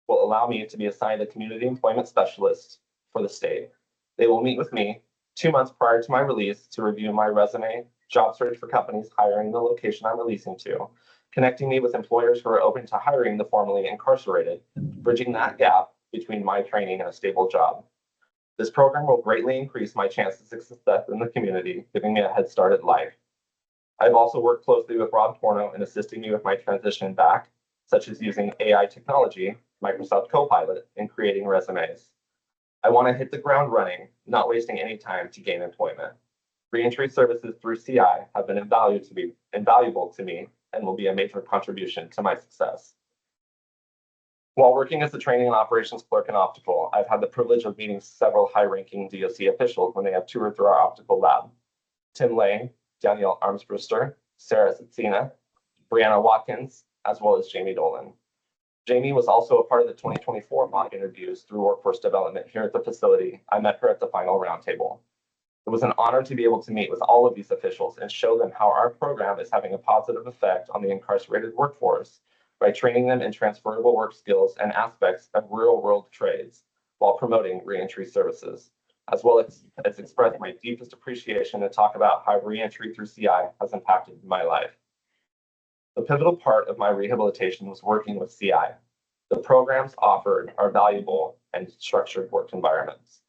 will allow me to be assigned a community employment specialist for the state. They will meet with me 2 months prior to my release to review my resume, job search for companies hiring the location I'm releasing to, connecting me with employers who are open to hiring the formerly incarcerated, bridging that gap between my training and a stable job. This program will greatly increase my chances of success in the community, giving me a head start at life. I've also worked closely with Rob Torno in assisting me with my transition back, such as using AI technology, Microsoft Copilot, in creating resumes. I want to hit the ground running, not wasting any time to gain employment. Reentry services through CI have been invaluable to me and will be a major contribution to my success. While working as a training and operations clerk in optical, I've had the privilege of meeting several high-ranking DOC officials when they have toured through our optical lab. Tim Lang, Danielle Armsbrister, Sarah Zitsina, Brianna Watkins, as well as Jamie Dolan. Jamie was also a part of the 2024 mock interviews through workforce development here at the facility. I met her at the final roundtable. It was an honor to be able to meet with all of these officials and show them how our program is having a positive effect on the incarcerated workforce by training them in transferable work skills and aspects of real-world trades while promoting reentry services, as well as express my deepest appreciation and talk about how reentry through CI has impacted my life. The pivotal part of my rehabilitation was working with CI. The programs offered are valuable and structured work environments.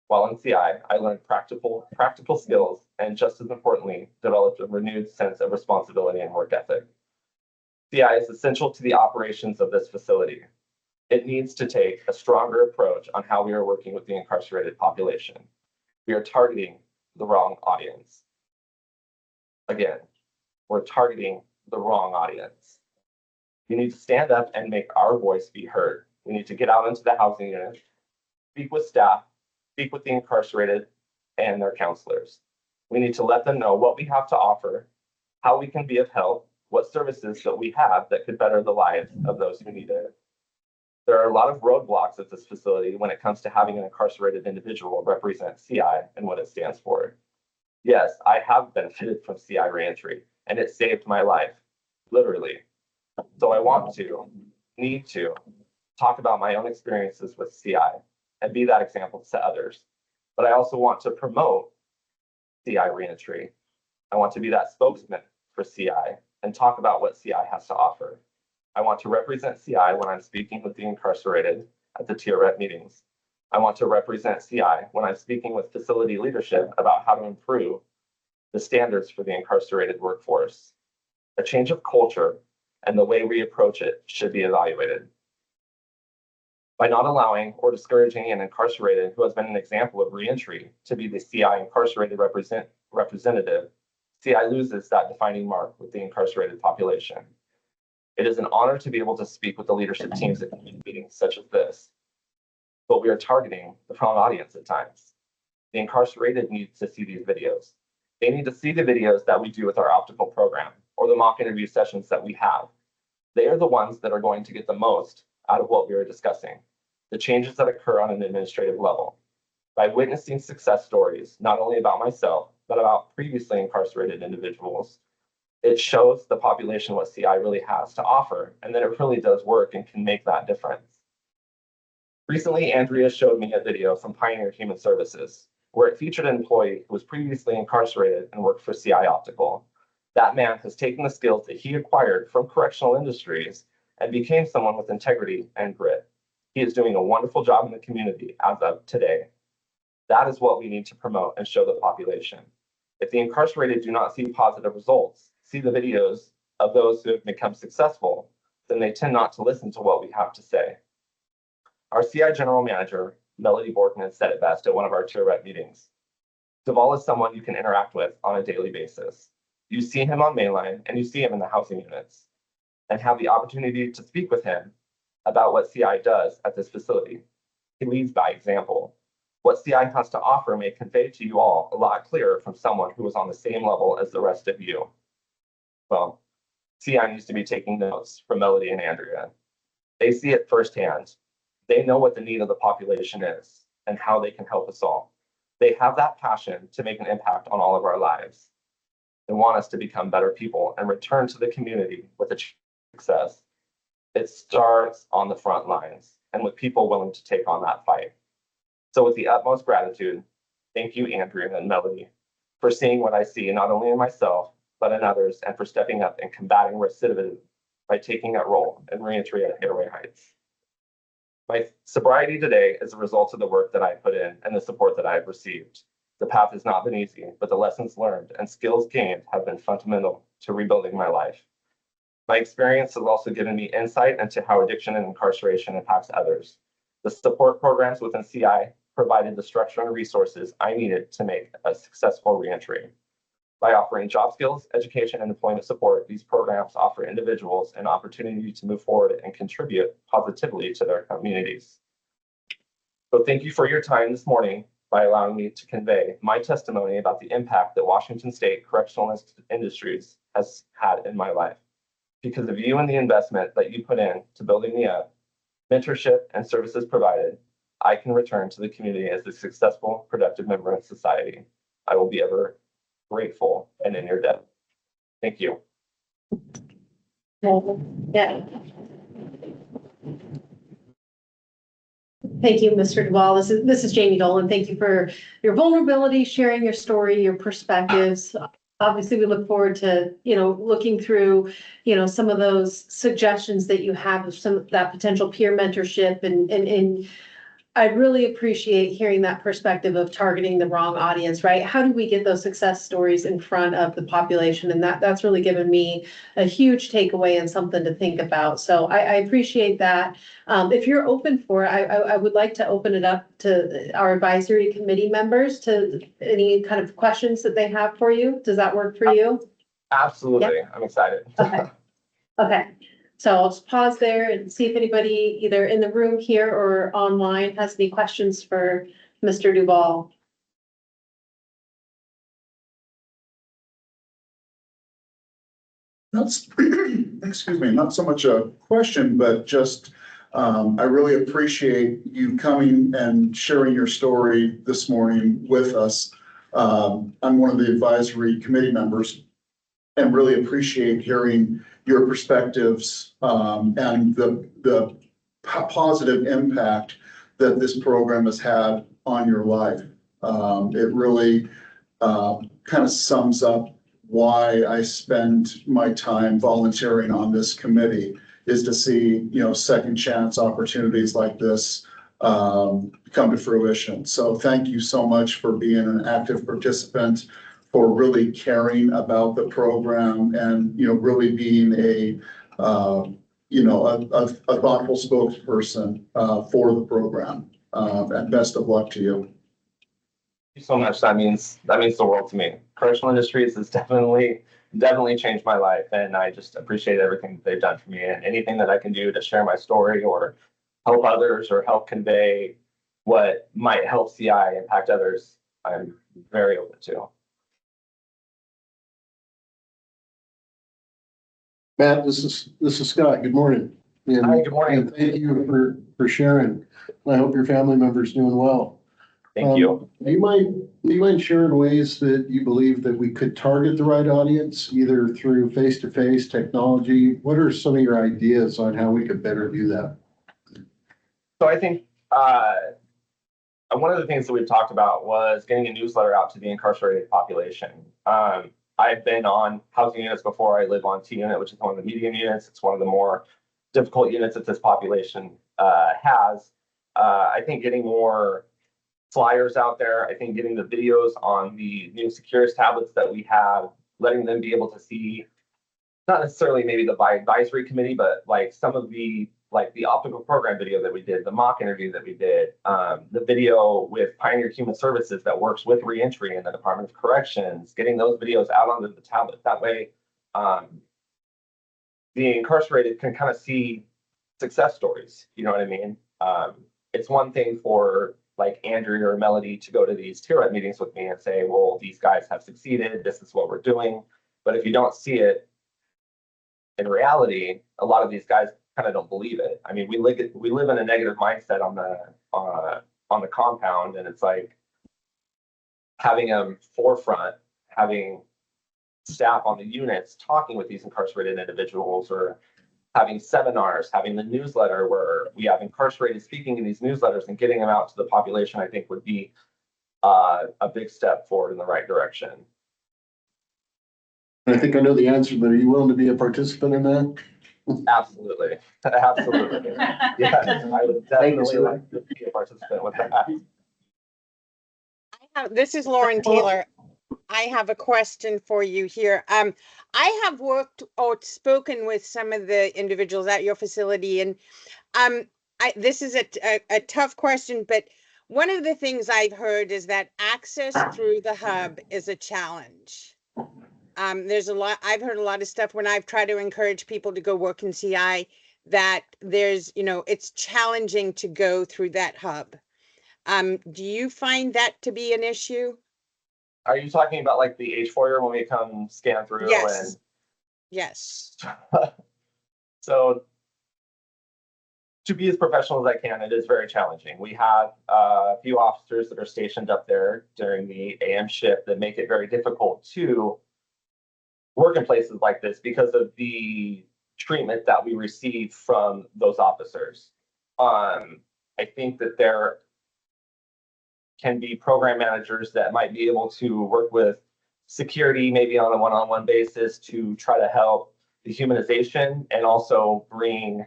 While in CI, I learned practical skills and, just as importantly, developed a renewed sense of responsibility and work ethic. CI is essential to the operations of this facility. It needs to take a stronger approach on how we are working with the incarcerated population. We are targeting the wrong audience. Again, we're targeting the wrong audience. We need to stand up and make our voice be heard. We need to get out into the housing unit, speak with staff, speak with the incarcerated and their counselors. We need to let them know what we have to offer, how we can be of help, what services that we have that could better the lives of those who need it. There are a lot of roadblocks at this facility when it comes to having an incarcerated individual represent CI and what it stands for. Yes, I have benefited from CI reentry, and it saved my life, literally. So I need to talk about my own experiences with CI and be that example to others. But I also want to promote CI reentry. I want to be that spokesman for CI and talk about what CI has to offer. I want to represent CI when I'm speaking with the incarcerated at the TREP meetings. I want to represent CI when I'm speaking with facility leadership about how to improve the standards for the incarcerated workforce. A change of culture and the way we approach it should be evaluated. By not allowing or discouraging an incarcerated who has been an example of reentry to be the CI incarcerated representative, CI loses that defining mark with the incarcerated population. It is an honor to be able to speak with the leadership teams at meetings such as this, but we are targeting the wrong audience at times. The incarcerated need to see these videos. They need to see the videos that we do with our optical program or the mock interview sessions that we have. They are the ones that are going to get the most out of what we are discussing, the changes that occur on an administrative level. By witnessing success stories, not only about myself, but about previously incarcerated individuals, it shows the population what CI really has to offer, and that it really does work and can make that difference. Recently, Andrea showed me a video from Pioneer Human Services, where it featured an employee who was previously incarcerated and worked for CI Optical. That man has taken the skills that he acquired from correctional industries and became someone with integrity and grit. He is doing a wonderful job in the community as of today. That is what we need to promote and show the population. If the incarcerated do not see positive results, see the videos of those who have become successful, then they tend not to listen to what we have to say. Our CI General Manager, Melody Borkman, said it best at one of our TREP meetings. Deval is someone you can interact with on a daily basis. You see him on Mainline and you see him in the housing units and have the opportunity to speak with him about what CI does at this facility. He leads by example. What CI has to offer may convey to you all a lot clearer from someone who is on the same level as the rest of you. Well, CI needs to be taking notes from Melody and Andrea. They see it firsthand. They know what the need of the population is and how they can help us all. They have that passion to make an impact on all of our lives. They want us to become better people and return to the community with a success. It starts on the front lines and with people willing to take on that fight. So with the utmost gratitude, thank you, Andrea and Melody, for seeing what I see not only in myself, but in others, and for stepping up and combating recidivism by taking that role in reentry at Hayway Heights. My sobriety today is a result of the work that I put in and the support that I have received. The path has not been easy, but the lessons learned and skills gained have been fundamental to rebuilding my life. My experience has also given me insight into how addiction and incarceration impacts others. The support programs within CI provided the structure and resources I needed to make a successful reentry. By offering job skills, education, and employment support, these programs offer individuals an opportunity to move forward and contribute positively to their communities. So thank you for your time this morning by allowing me to convey my testimony about the impact that Washington State Correctional Industries has had in my life. Because of you and the investment that you put in to building me up, mentorship and services provided, I can return to the community as a successful, productive member of society. I will be ever grateful and in your debt. Thank you. Yeah. Thank you, Mr. Deval. This is Jamie Dolan. Thank you for your vulnerability, sharing your story, your perspectives. Obviously, we look forward to, looking through, some of those suggestions that you have of some of that potential peer mentorship and I really appreciate hearing that perspective of targeting the wrong audience, right? How do we get those success stories in front of the population? And that's really given me a huge takeaway and something to think about. So I appreciate that. If you're open for it, I would like to open it up to our advisory committee members to any kind of questions that they have for you. Does that work for you? Absolutely. Yeah. I'm excited. Okay. Okay. So I'll just pause there and see if anybody either in the room here or online has any questions for Mr. Duval. That's, excuse me, not so much a question, but just, I really appreciate you coming and sharing your story this morning with us. I'm one of the advisory committee members and really appreciate hearing your perspectives, and the positive impact that this program has had on your life. It really, kind of sums up why I spend my time volunteering on this committee, is to see, second chance opportunities like this come to fruition. So thank you so much for being an active participant, for really caring about the program, and, really being a thoughtful spokesperson for the program. And best of luck to you. Thank you so much. That means the world to me. Correctional Industries has definitely changed my life, and I just appreciate everything that they've done for me, and anything that I can do to share my story or help others or help convey what might help CI impact others, I'm very open to. Matt, this is Scott. Good morning. And, Hi, good morning. And thank you for sharing. I hope your family member's doing well. Thank you. Do you mind sharing ways that you believe that we could target the right audience, either through face-to-face technology? What are some of your ideas on how we could better do that? So I think one of the things that we've talked about was getting a newsletter out to the incarcerated population. I've been on housing units before. I live on T unit, which is one of the medium units. It's one of the more difficult units that this population has. I think getting more flyers out there, I think getting the videos on the new Securus tablets that we have, letting them be able to see, not necessarily maybe the advisory committee, but like some of the optical program video that we did, the mock interview that we did, the video with Pioneer Human Services that works with reentry and the Department of Corrections, getting those videos out onto the tablet. That way, the incarcerated can kind of see success stories. You know what I mean? It's one thing for like Andrew or Melody to go to these TIRET meetings with me and say, well, these guys have succeeded. This is what we're doing. But if you don't see it in reality, a lot of these guys kind of don't believe it. I mean, we live in a negative mindset on the compound, and it's like having a forefront, having staff on the units talking with these incarcerated individuals, or having seminars, having the newsletter where we have incarcerated speaking in these newsletters and getting them out to the population, I think would be a big step forward in the right direction. I think I know the answer, but are you willing to be a participant in that? Absolutely. Absolutely. Yeah, I would definitely like to be a participant with that. This is Lauren Taylor. I have a question for you here. I have worked or spoken with some of the individuals at your facility, and this is a tough question, but one of the things I've heard is that access through the hub is a challenge. I've heard a lot of stuff when I've tried to encourage people to go work in CI, that it's challenging to go through that hub. Do you find that to be an issue? Are you talking about like the H4 when we come scan through? Yes. Yes. So to be as professional as I can, it is very challenging. We have a few officers that are stationed up there during the AM shift that make it very difficult to work in places like this because of the treatment that we receive from those officers. I think that there can be program managers that might be able to work with security, maybe on a one-on-one basis, to try to help the humanization and also bring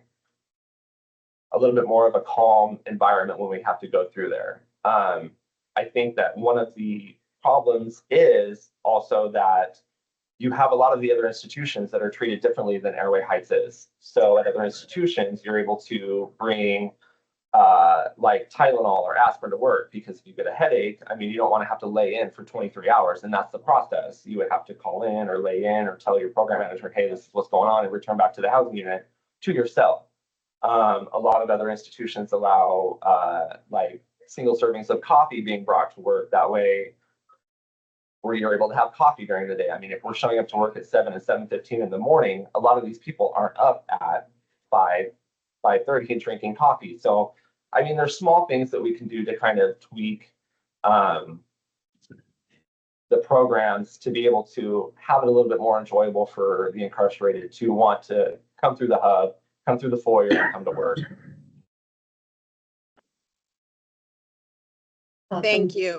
a little bit more of a calm environment when we have to go through there. I think that one of the problems is also that you have a lot of the other institutions that are treated differently than Airway Heights is. So at other institutions, you're able to bring like Tylenol or aspirin to work, because if you get a headache, I mean, you don't want to have to lay in for 23 hours, and that's the process. You would have to call in or lay in or tell your program manager, hey, this is what's going on, and return back to the housing unit. to yourself. A lot of other institutions allow like single servings of coffee being brought to work. That way, where you're able to have coffee during the day. I mean, if we're showing up to work at 7 and 7:15 in the morning, a lot of these people aren't up at 5:30 and drinking coffee. So, I mean, there's small things that we can do to kind of tweak the programs to be able to have it a little bit more enjoyable for the incarcerated to want to come through the hub, come through the foyer, and come to work. Thank you.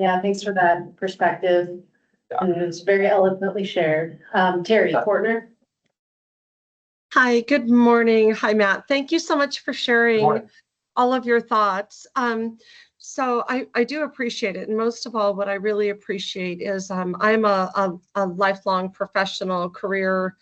Yeah, thanks for that perspective. And it was very eloquently shared. Terry Portner. Hi, good morning. Hi, Matt. Thank you so much for sharing all of your thoughts. So I do appreciate it. And most of all, what I really appreciate is I'm a lifelong professional career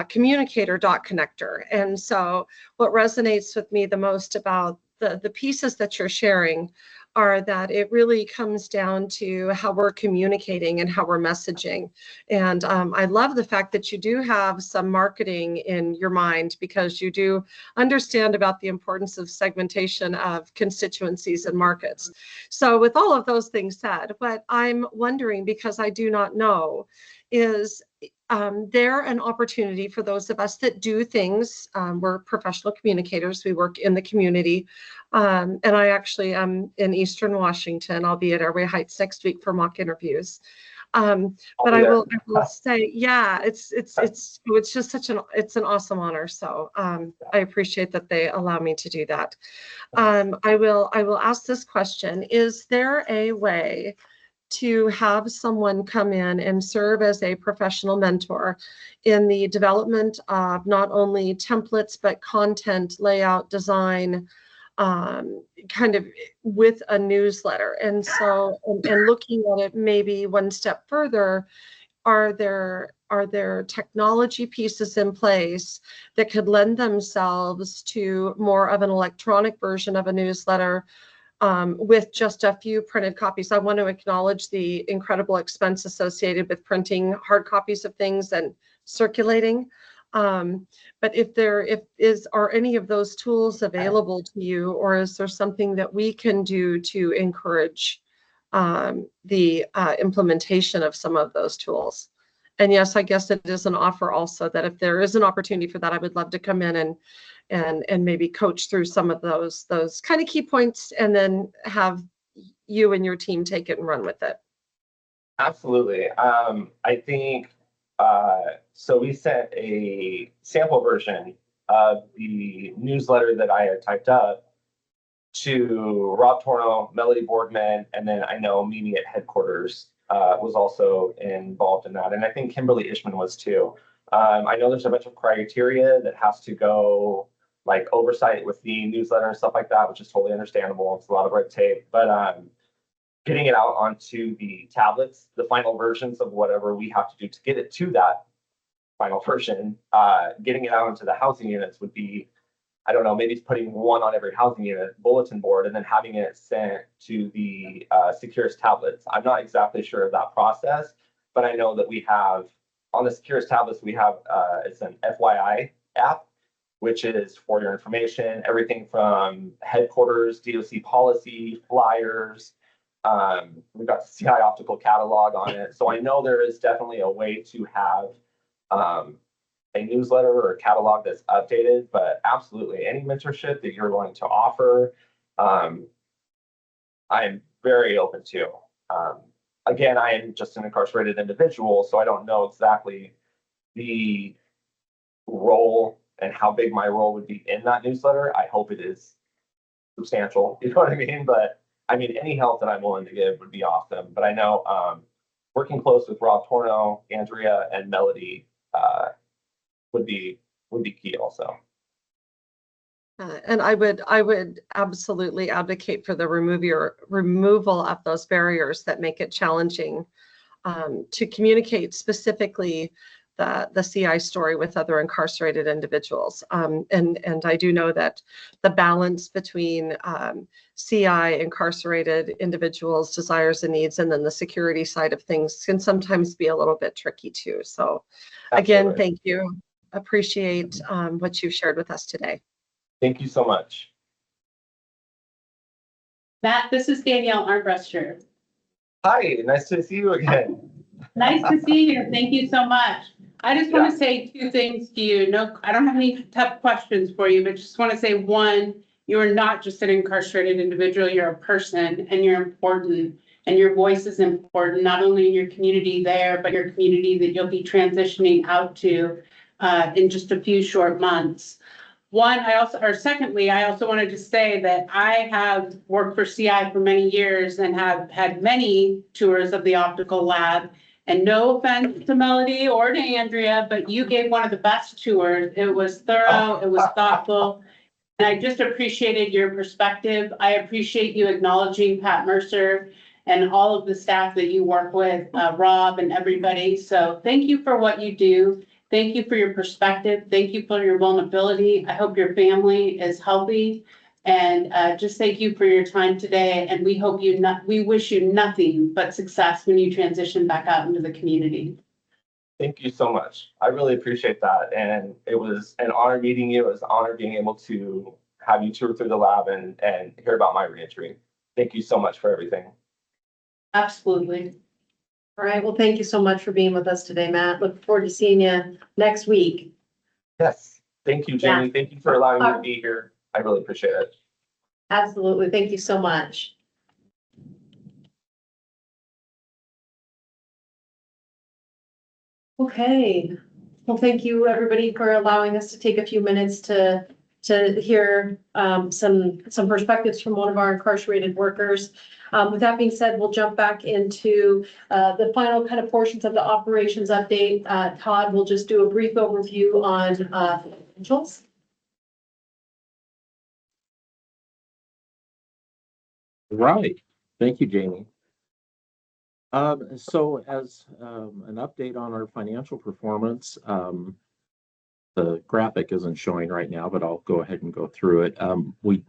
communicator, dot connector. And so what resonates with me the most about the pieces that you're sharing are that it really comes down to how we're communicating and how we're messaging. And I love the fact that you do have some marketing in your mind, because you do understand about the importance of segmentation of constituencies and markets. So with all of those things said, what I'm wondering, because I do not know, is there an opportunity for those of us that do things, we're professional communicators, we work in the community, and I actually am in Eastern Washington. I'll be at Airway Heights next week for mock interviews. But I will say, yeah, it's just it's an awesome honor. So I appreciate that they allow me to do that. I will ask this question: is there a way to have someone come in and serve as a professional mentor in the development of not only templates, but content, layout, design, kind of with a newsletter? And so, and looking at it maybe one step further, are there technology pieces in place that could lend themselves to more of an electronic version of a newsletter, with just a few printed copies? I want to acknowledge the incredible expense associated with printing hard copies of things and circulating. But are any of those tools available to you, or is there something that we can do to encourage the implementation of some of those tools? And yes, I guess it is an offer also that if there is an opportunity for that, I would love to come in and maybe coach through some of those kind of key points, and then have you and your team take it and run with it. Absolutely. I think, so we sent a sample version of the newsletter that I had typed up to Rob Torno, Melody Boardman, and then I know Mimi at headquarters was also involved in that. And I think Kimberly Ishman was too. I know there's a bunch of criteria that has to go, like oversight with the newsletter and stuff like that, which is totally understandable. It's a lot of red tape, but getting it out onto the tablets, the final versions of whatever we have to do to get it to that final version, getting it out into the housing units would be, I don't know, maybe it's putting one on every housing unit bulletin board and then having it sent to the Securus tablets. I'm not exactly sure of that process, but I know that we have on the Securus tablets, we have it's an FYI app, which is for your information, everything from headquarters, DOC policy, flyers. We've got the CI optical catalog on it. So I know there is definitely a way to have a newsletter or a catalog that's updated, but absolutely any mentorship that you're willing to offer, I'm very open to. Again, I am just an incarcerated individual, so I don't know exactly the role and how big my role would be in that newsletter. I hope it is substantial, you know what I mean? But I mean, any help that I'm willing to give would be awesome. But I know working close with Rob Torno, Andrea, and Melody would be key also. And I would absolutely advocate for the removal of those barriers that make it challenging to communicate specifically the CI story with other incarcerated individuals. And I do know that the balance between CI incarcerated individuals' desires and needs, and then the security side of things, can sometimes be a little bit tricky too. So again, thank you. appreciate what you've shared with us today. Thank you so much. Matt, this is Danielle Armbruster. Hi, nice to see you again. Nice to see you. Thank you so much. I just want to say two things to you. No, I don't have any tough questions for you, but just want to say, one, you are not just an incarcerated individual, you're a person and you're important. And your voice is important, not only in your community there, but your community that you'll be transitioning out to in just a few short months. Secondly, I also wanted to say that I have worked for CI for many years and have had many tours of the optical lab. And no offense to Melody or to Andrea, but you gave one of the best tours. It was thorough, it was thoughtful. And I just appreciated your perspective. I appreciate you acknowledging Pat Mercer and all of the staff that you work with, Rob and everybody. So thank you for what you do. Thank you for your perspective. Thank you for your vulnerability. I hope your family is healthy. And just thank you for your time today. And we hope we wish you nothing but success when you transition back out into the community. Thank you so much. I really appreciate that. And it was an honor meeting you. It was an honor being able to have you tour through the lab and hear about my reentry. Thank you so much for everything. Absolutely. All right. Well, thank you so much for being with us today, Matt. Look forward to seeing you next week. Yes. Thank you, Jamie. Yeah. Thank you for allowing me to be here. I really appreciate it. Absolutely. Thank you so much. Okay. Well, thank you, everybody, for allowing us to take a few minutes to hear some perspectives from one of our incarcerated workers. With that being said, we'll jump back into the final kind of portions of the operations update. Todd will just do a brief overview on financials. Right. Thank you, Jamie. So as an update on our financial performance, the graphic isn't showing right now, but I'll go ahead and go through it. We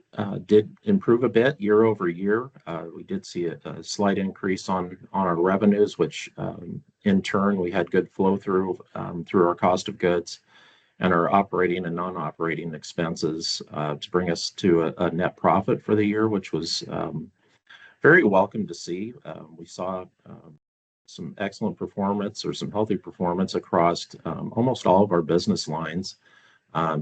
did improve a bit year over year. We did see a slight increase on our revenues, which in turn we had good flow through our cost of goods and our operating and non-operating expenses to bring us to a net profit for the year, which was very welcome to see. We saw some excellent performance or some healthy performance across almost all of our business lines.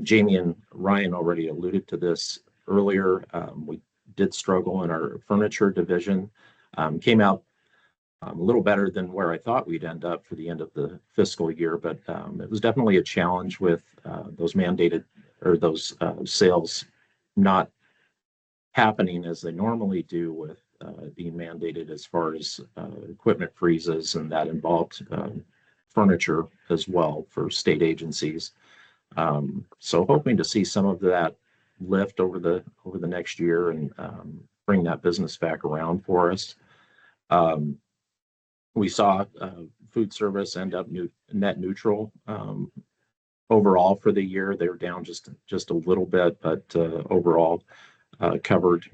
Jamie and Ryan already alluded to this earlier. We did struggle in our furniture division, came out a little better than where I thought we'd end up for the end of the fiscal year, but it was definitely a challenge with those mandated or those sales not happening as they normally do with being mandated as far as equipment freezes, and that involved furniture as well for state agencies. So hoping to see some of that lift over the next year and bring that business back around for us. We saw food service end up net neutral overall for the year. They were down just a little bit, but overall covered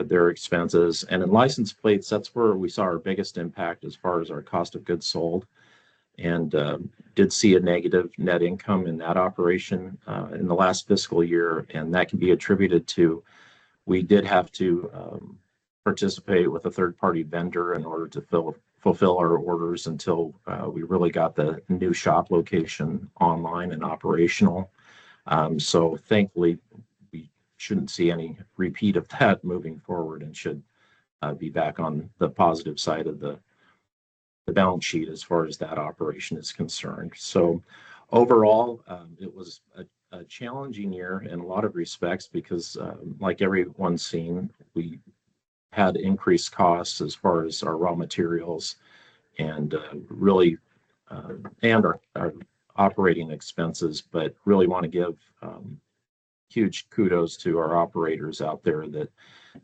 their expenses. And in license plates, that's where we saw our biggest impact as far as our cost of goods sold, and did see a negative net income in that operation in the last fiscal year. And that can be attributed to, we did have to participate with a third-party vendor in order to fulfill our orders until we really got the new shop location online and operational. So thankfully, shouldn't see any repeat of that moving forward, and should be back on the positive side of the balance sheet as far as that operation is concerned. So overall, it was a challenging year in a lot of respects because like everyone's seen, we had increased costs as far as our raw materials and really and our operating expenses, but really want to give huge kudos to our operators out there that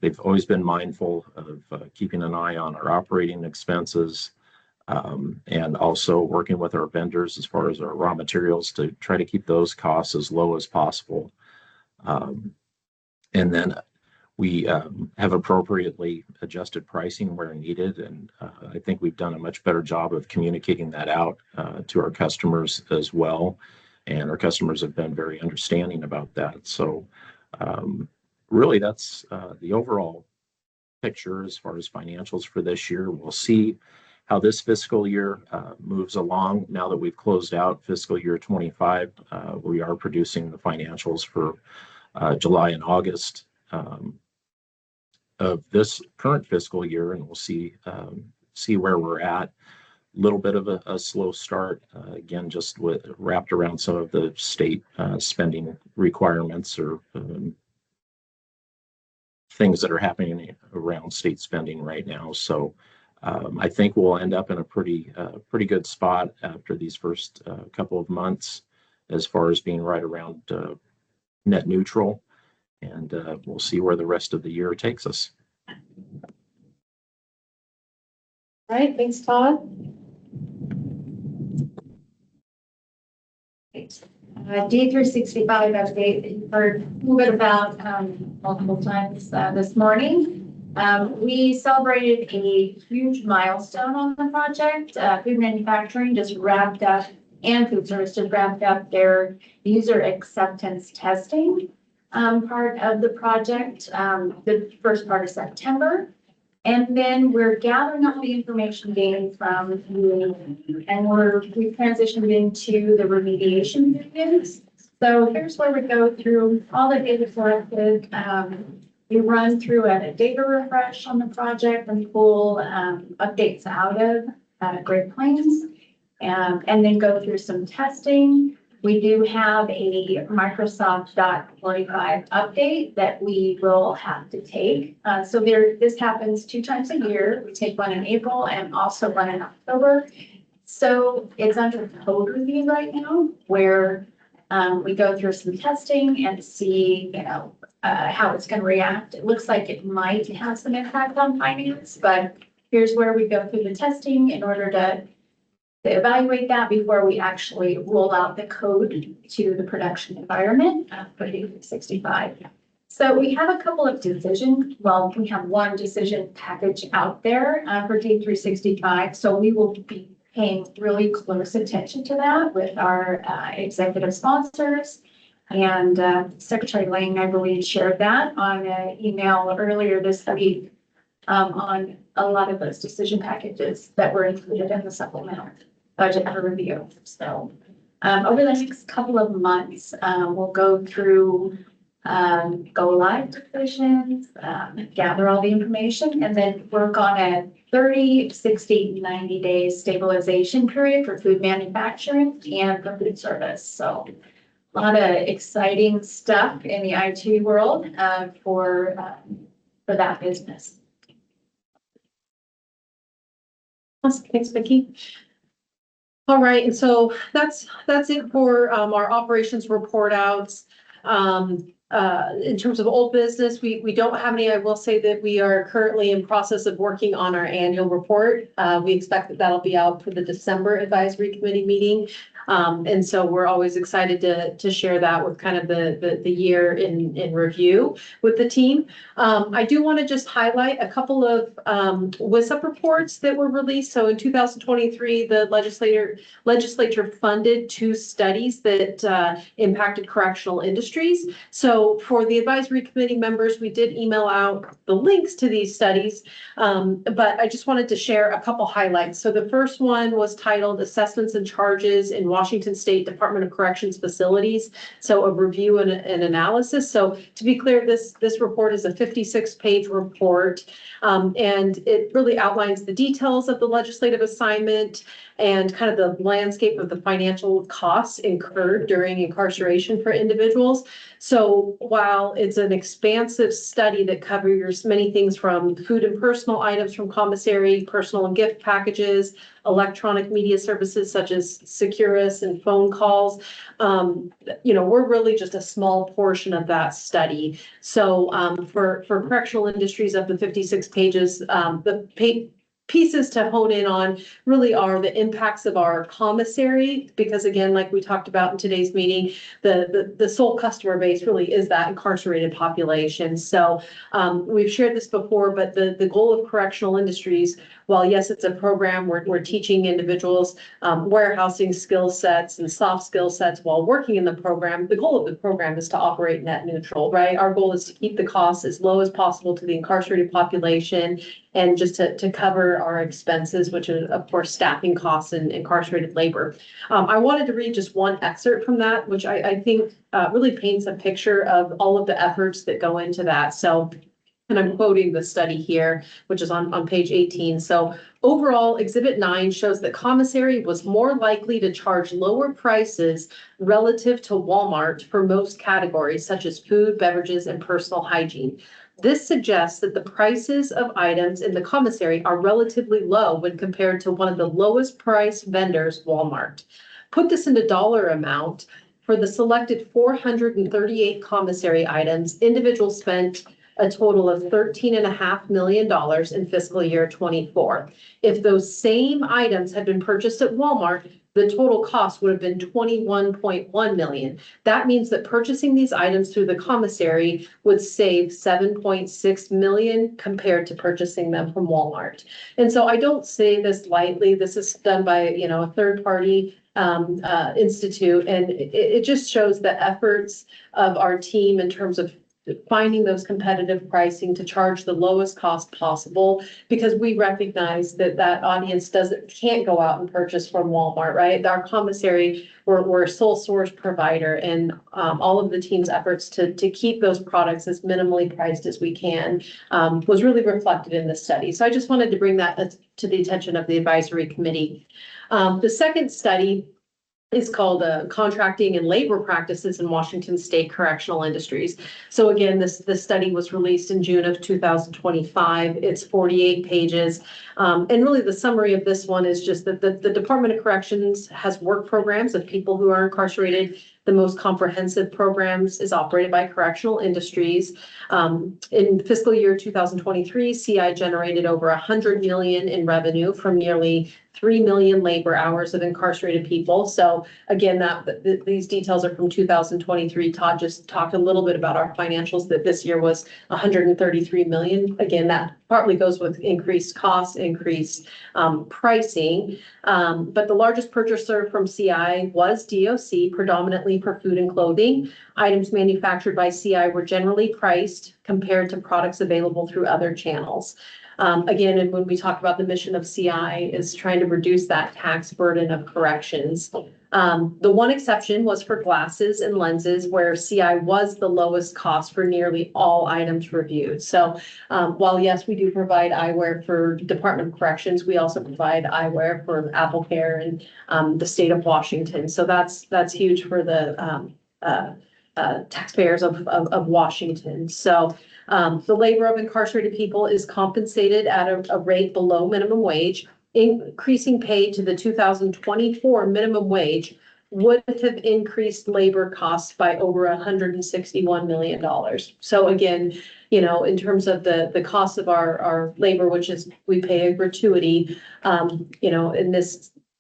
they've always been mindful of keeping an eye on our operating expenses and also working with our vendors as far as our raw materials to try to keep those costs as low as possible. And then we have appropriately adjusted pricing where needed. And I think we've done a much better job of communicating that out to our customers as well. And our customers have been very understanding about that. So really, that's the overall picture as far as financials for this year. We'll see how this fiscal year moves along. Now that we've closed out fiscal year 25, we are producing the financials for July and August of this current fiscal year, and we'll see where we're at. A little bit of a slow start, again, just wrapped around some of the state spending requirements or things that are happening around state spending right now. So I think we'll end up in a pretty good spot after these first couple of months as far as being right around net neutral. And we'll see where the rest of the year takes us. All right, thanks, Todd. D365 update, you've heard a little bit about multiple times this morning. We celebrated a huge milestone on the project. Food manufacturing just wrapped up, and food service just wrapped up their user acceptance testing part of the project, the first part of September. And then we're gathering all the information gained from you, and we've transitioned into the remediation periods. So here's where we go through all the data collected. We run through a data refresh on the project and pull updates out of Great Plains, and then go through some testing. We do have a Microsoft .45 update that we will have to take. So this happens 2 times a year. We take one in April and also one in October. So it's under code review right now, where we go through some testing and see, how it's going to react. It looks like it might have some impact on finance, but here's where we go through the testing in order to evaluate that before we actually roll out the code to the production environment for D365. So we have a couple of we have one decision package out there for D365. So we will be paying really close attention to that with our executive sponsors. And Secretary Lang, I believe, shared that on an email earlier this week on a lot of those decision packages that were included in the supplemental budget for review. So over the next couple of months, we'll go through go live decisions, gather all the information, and then work on a 30, 60, 90 day stabilization period for food manufacturing and for food service. So a lot of exciting stuff in the IT world for that business. Thanks, Vicki. All right, and so that's it for our operations report outs. In terms of old business, we don't have any. I will say that we are currently in process of working on our annual report. We expect that'll be out for the December advisory committee meeting. And so we're always excited to share that with kind of the year in review with the team. I do want to just highlight a couple of WISUP reports that were released. So in 2023, the legislature funded 2 studies that impacted correctional industries. So for the advisory committee members, we did email out the links to these studies, but I just wanted to share a couple highlights. So the first one was titled Assessments and Charges in Washington State Department of Corrections Facilities. So a review and analysis. So to be clear, this report is a 56-page report, and it really outlines the details of the legislative assignment and kind of the landscape of the financial costs incurred during incarceration for individuals. So while it's an expansive study that covers many things from food and personal items from commissary, personal and gift packages, electronic media services such as Securus and phone calls, we're really just a small portion of that study. So for correctional industries of the 56 pages, pieces to hone in on really are the impacts of our commissary, because again, like we talked about in today's meeting, the sole customer base really is that incarcerated population. So we've shared this before, but the goal of Correctional Industries, while yes, it's a program, we're teaching individuals warehousing skill sets and soft skill sets while working in the program. The goal of the program is to operate net neutral, right? Our goal is to keep the costs as low as possible to the incarcerated population and just to cover our expenses, which is of course staffing costs and incarcerated labor. I wanted to read just one excerpt from that, which I think really paints a picture of all of the efforts that go into that. So, and I'm quoting the study here, which is on page 18. So overall, Exhibit 9 shows that commissary was more likely to charge lower prices relative to Walmart for most categories, such as food, beverages, and personal hygiene. This suggests that the prices of items in the commissary are relatively low when compared to one of the lowest price vendors, Walmart. Put this into dollar amount. For the selected 438 commissary items, individuals spent a total of $13.5 million in fiscal year 24. If those same items had been purchased at Walmart, the total cost would have been $21.1 million. That means that purchasing these items through the commissary would save $7.6 million compared to purchasing them from Walmart. And so I don't say this lightly. This is done by, a third party institute, and it just shows the efforts of our team in terms of finding those competitive pricing to charge the lowest cost possible, because we recognize that audience can't go out and purchase from Walmart, right? Our commissary, we're a sole source provider, and all of the team's efforts to keep those products as minimally priced as we can was really reflected in this study. So I just wanted to bring that to the attention of the advisory committee. The second study is called Contracting and Labor Practices in Washington State Correctional Industries. So again, this study was released in June of 2025. It's 48 pages. And really the summary of this one is just that the Department of Corrections has work programs of people who are incarcerated. The most comprehensive programs is operated by Correctional Industries. In fiscal year 2023, CI generated over $100 million in revenue from nearly 3 million labor hours of incarcerated people. So again, these details are from 2023. Todd just talked a little bit about our financials, that this year was 133 million. Again, that partly goes with increased costs, increased pricing. But the largest purchaser from CI was DOC, predominantly for food and clothing. Items manufactured by CI were generally priced compared to products available through other channels. Again, and when we talk about the mission of CI is trying to reduce that tax burden of corrections. The one exception was for glasses and lenses, where CI was the lowest cost for nearly all items reviewed. So while yes, we do provide eyewear for Department of Corrections, we also provide eyewear for AppleCare and the state of Washington. So that's huge for the taxpayers of Washington. So the labor of incarcerated people is compensated at a rate below minimum wage. Increasing pay to the 2024 minimum wage would have increased labor costs by over $161 million. So again, in terms of the cost of our labor, which is we pay a gratuity,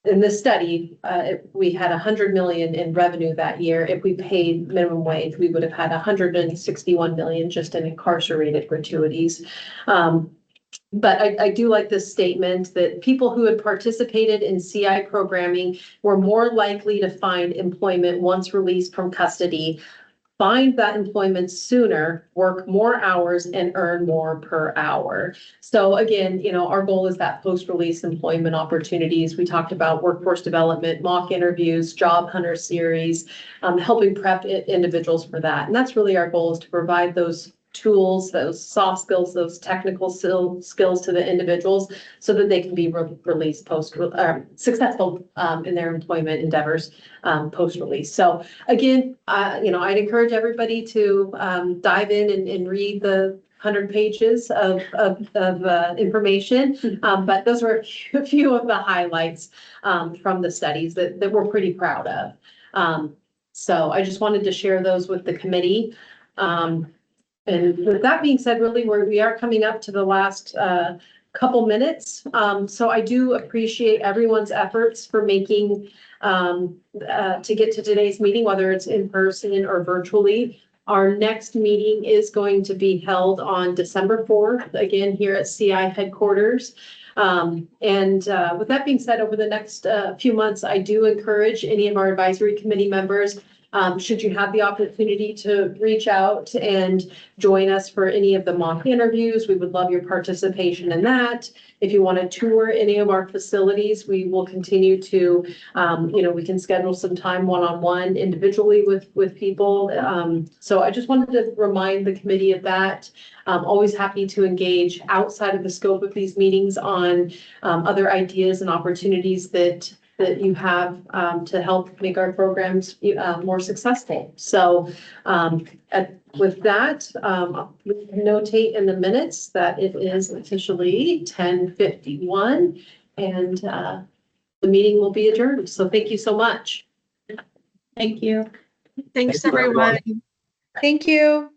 in this study, we had 100 million in revenue that year. If we paid minimum wage, we would have had 161 million just in incarcerated gratuities. But I do like this statement that people who had participated in CI programming were more likely to find employment once released from custody, find that employment sooner, work more hours, and earn more per hour. So again, our goal is that post-release employment opportunities. We talked about workforce development, mock interviews, job hunter series, helping prep individuals for that. And that's really our goal, is to provide those tools, those soft skills, those technical skills to the individuals so that they can be released successful in their employment endeavors post-release. So again, I'd encourage everybody to dive in and read the 100 pages of information. But those were a few of the highlights from the studies that we're pretty proud of. So I just wanted to share those with the committee. And with that being said, really, we are coming up to the last couple minutes. So I do appreciate everyone's efforts for making, to get to today's meeting, whether it's in person or virtually. Our next meeting is going to be held on December 4th, again, here at CI headquarters. With that being said, over the next few months, I do encourage any of our advisory committee members, should you have the opportunity to reach out and join us for any of the mock interviews, we would love your participation in that. If you want to tour any of our facilities, we will continue to, we can schedule some time one-on-one individually with people. So I just wanted to remind the committee of that. Always happy to engage outside of the scope of these meetings on other ideas and opportunities that you have to help make our programs more successful. So with that, we can notate in the minutes that it is officially 10:51 and the meeting will be adjourned. So thank you so much. Thank you. Thanks, everyone. Thank you.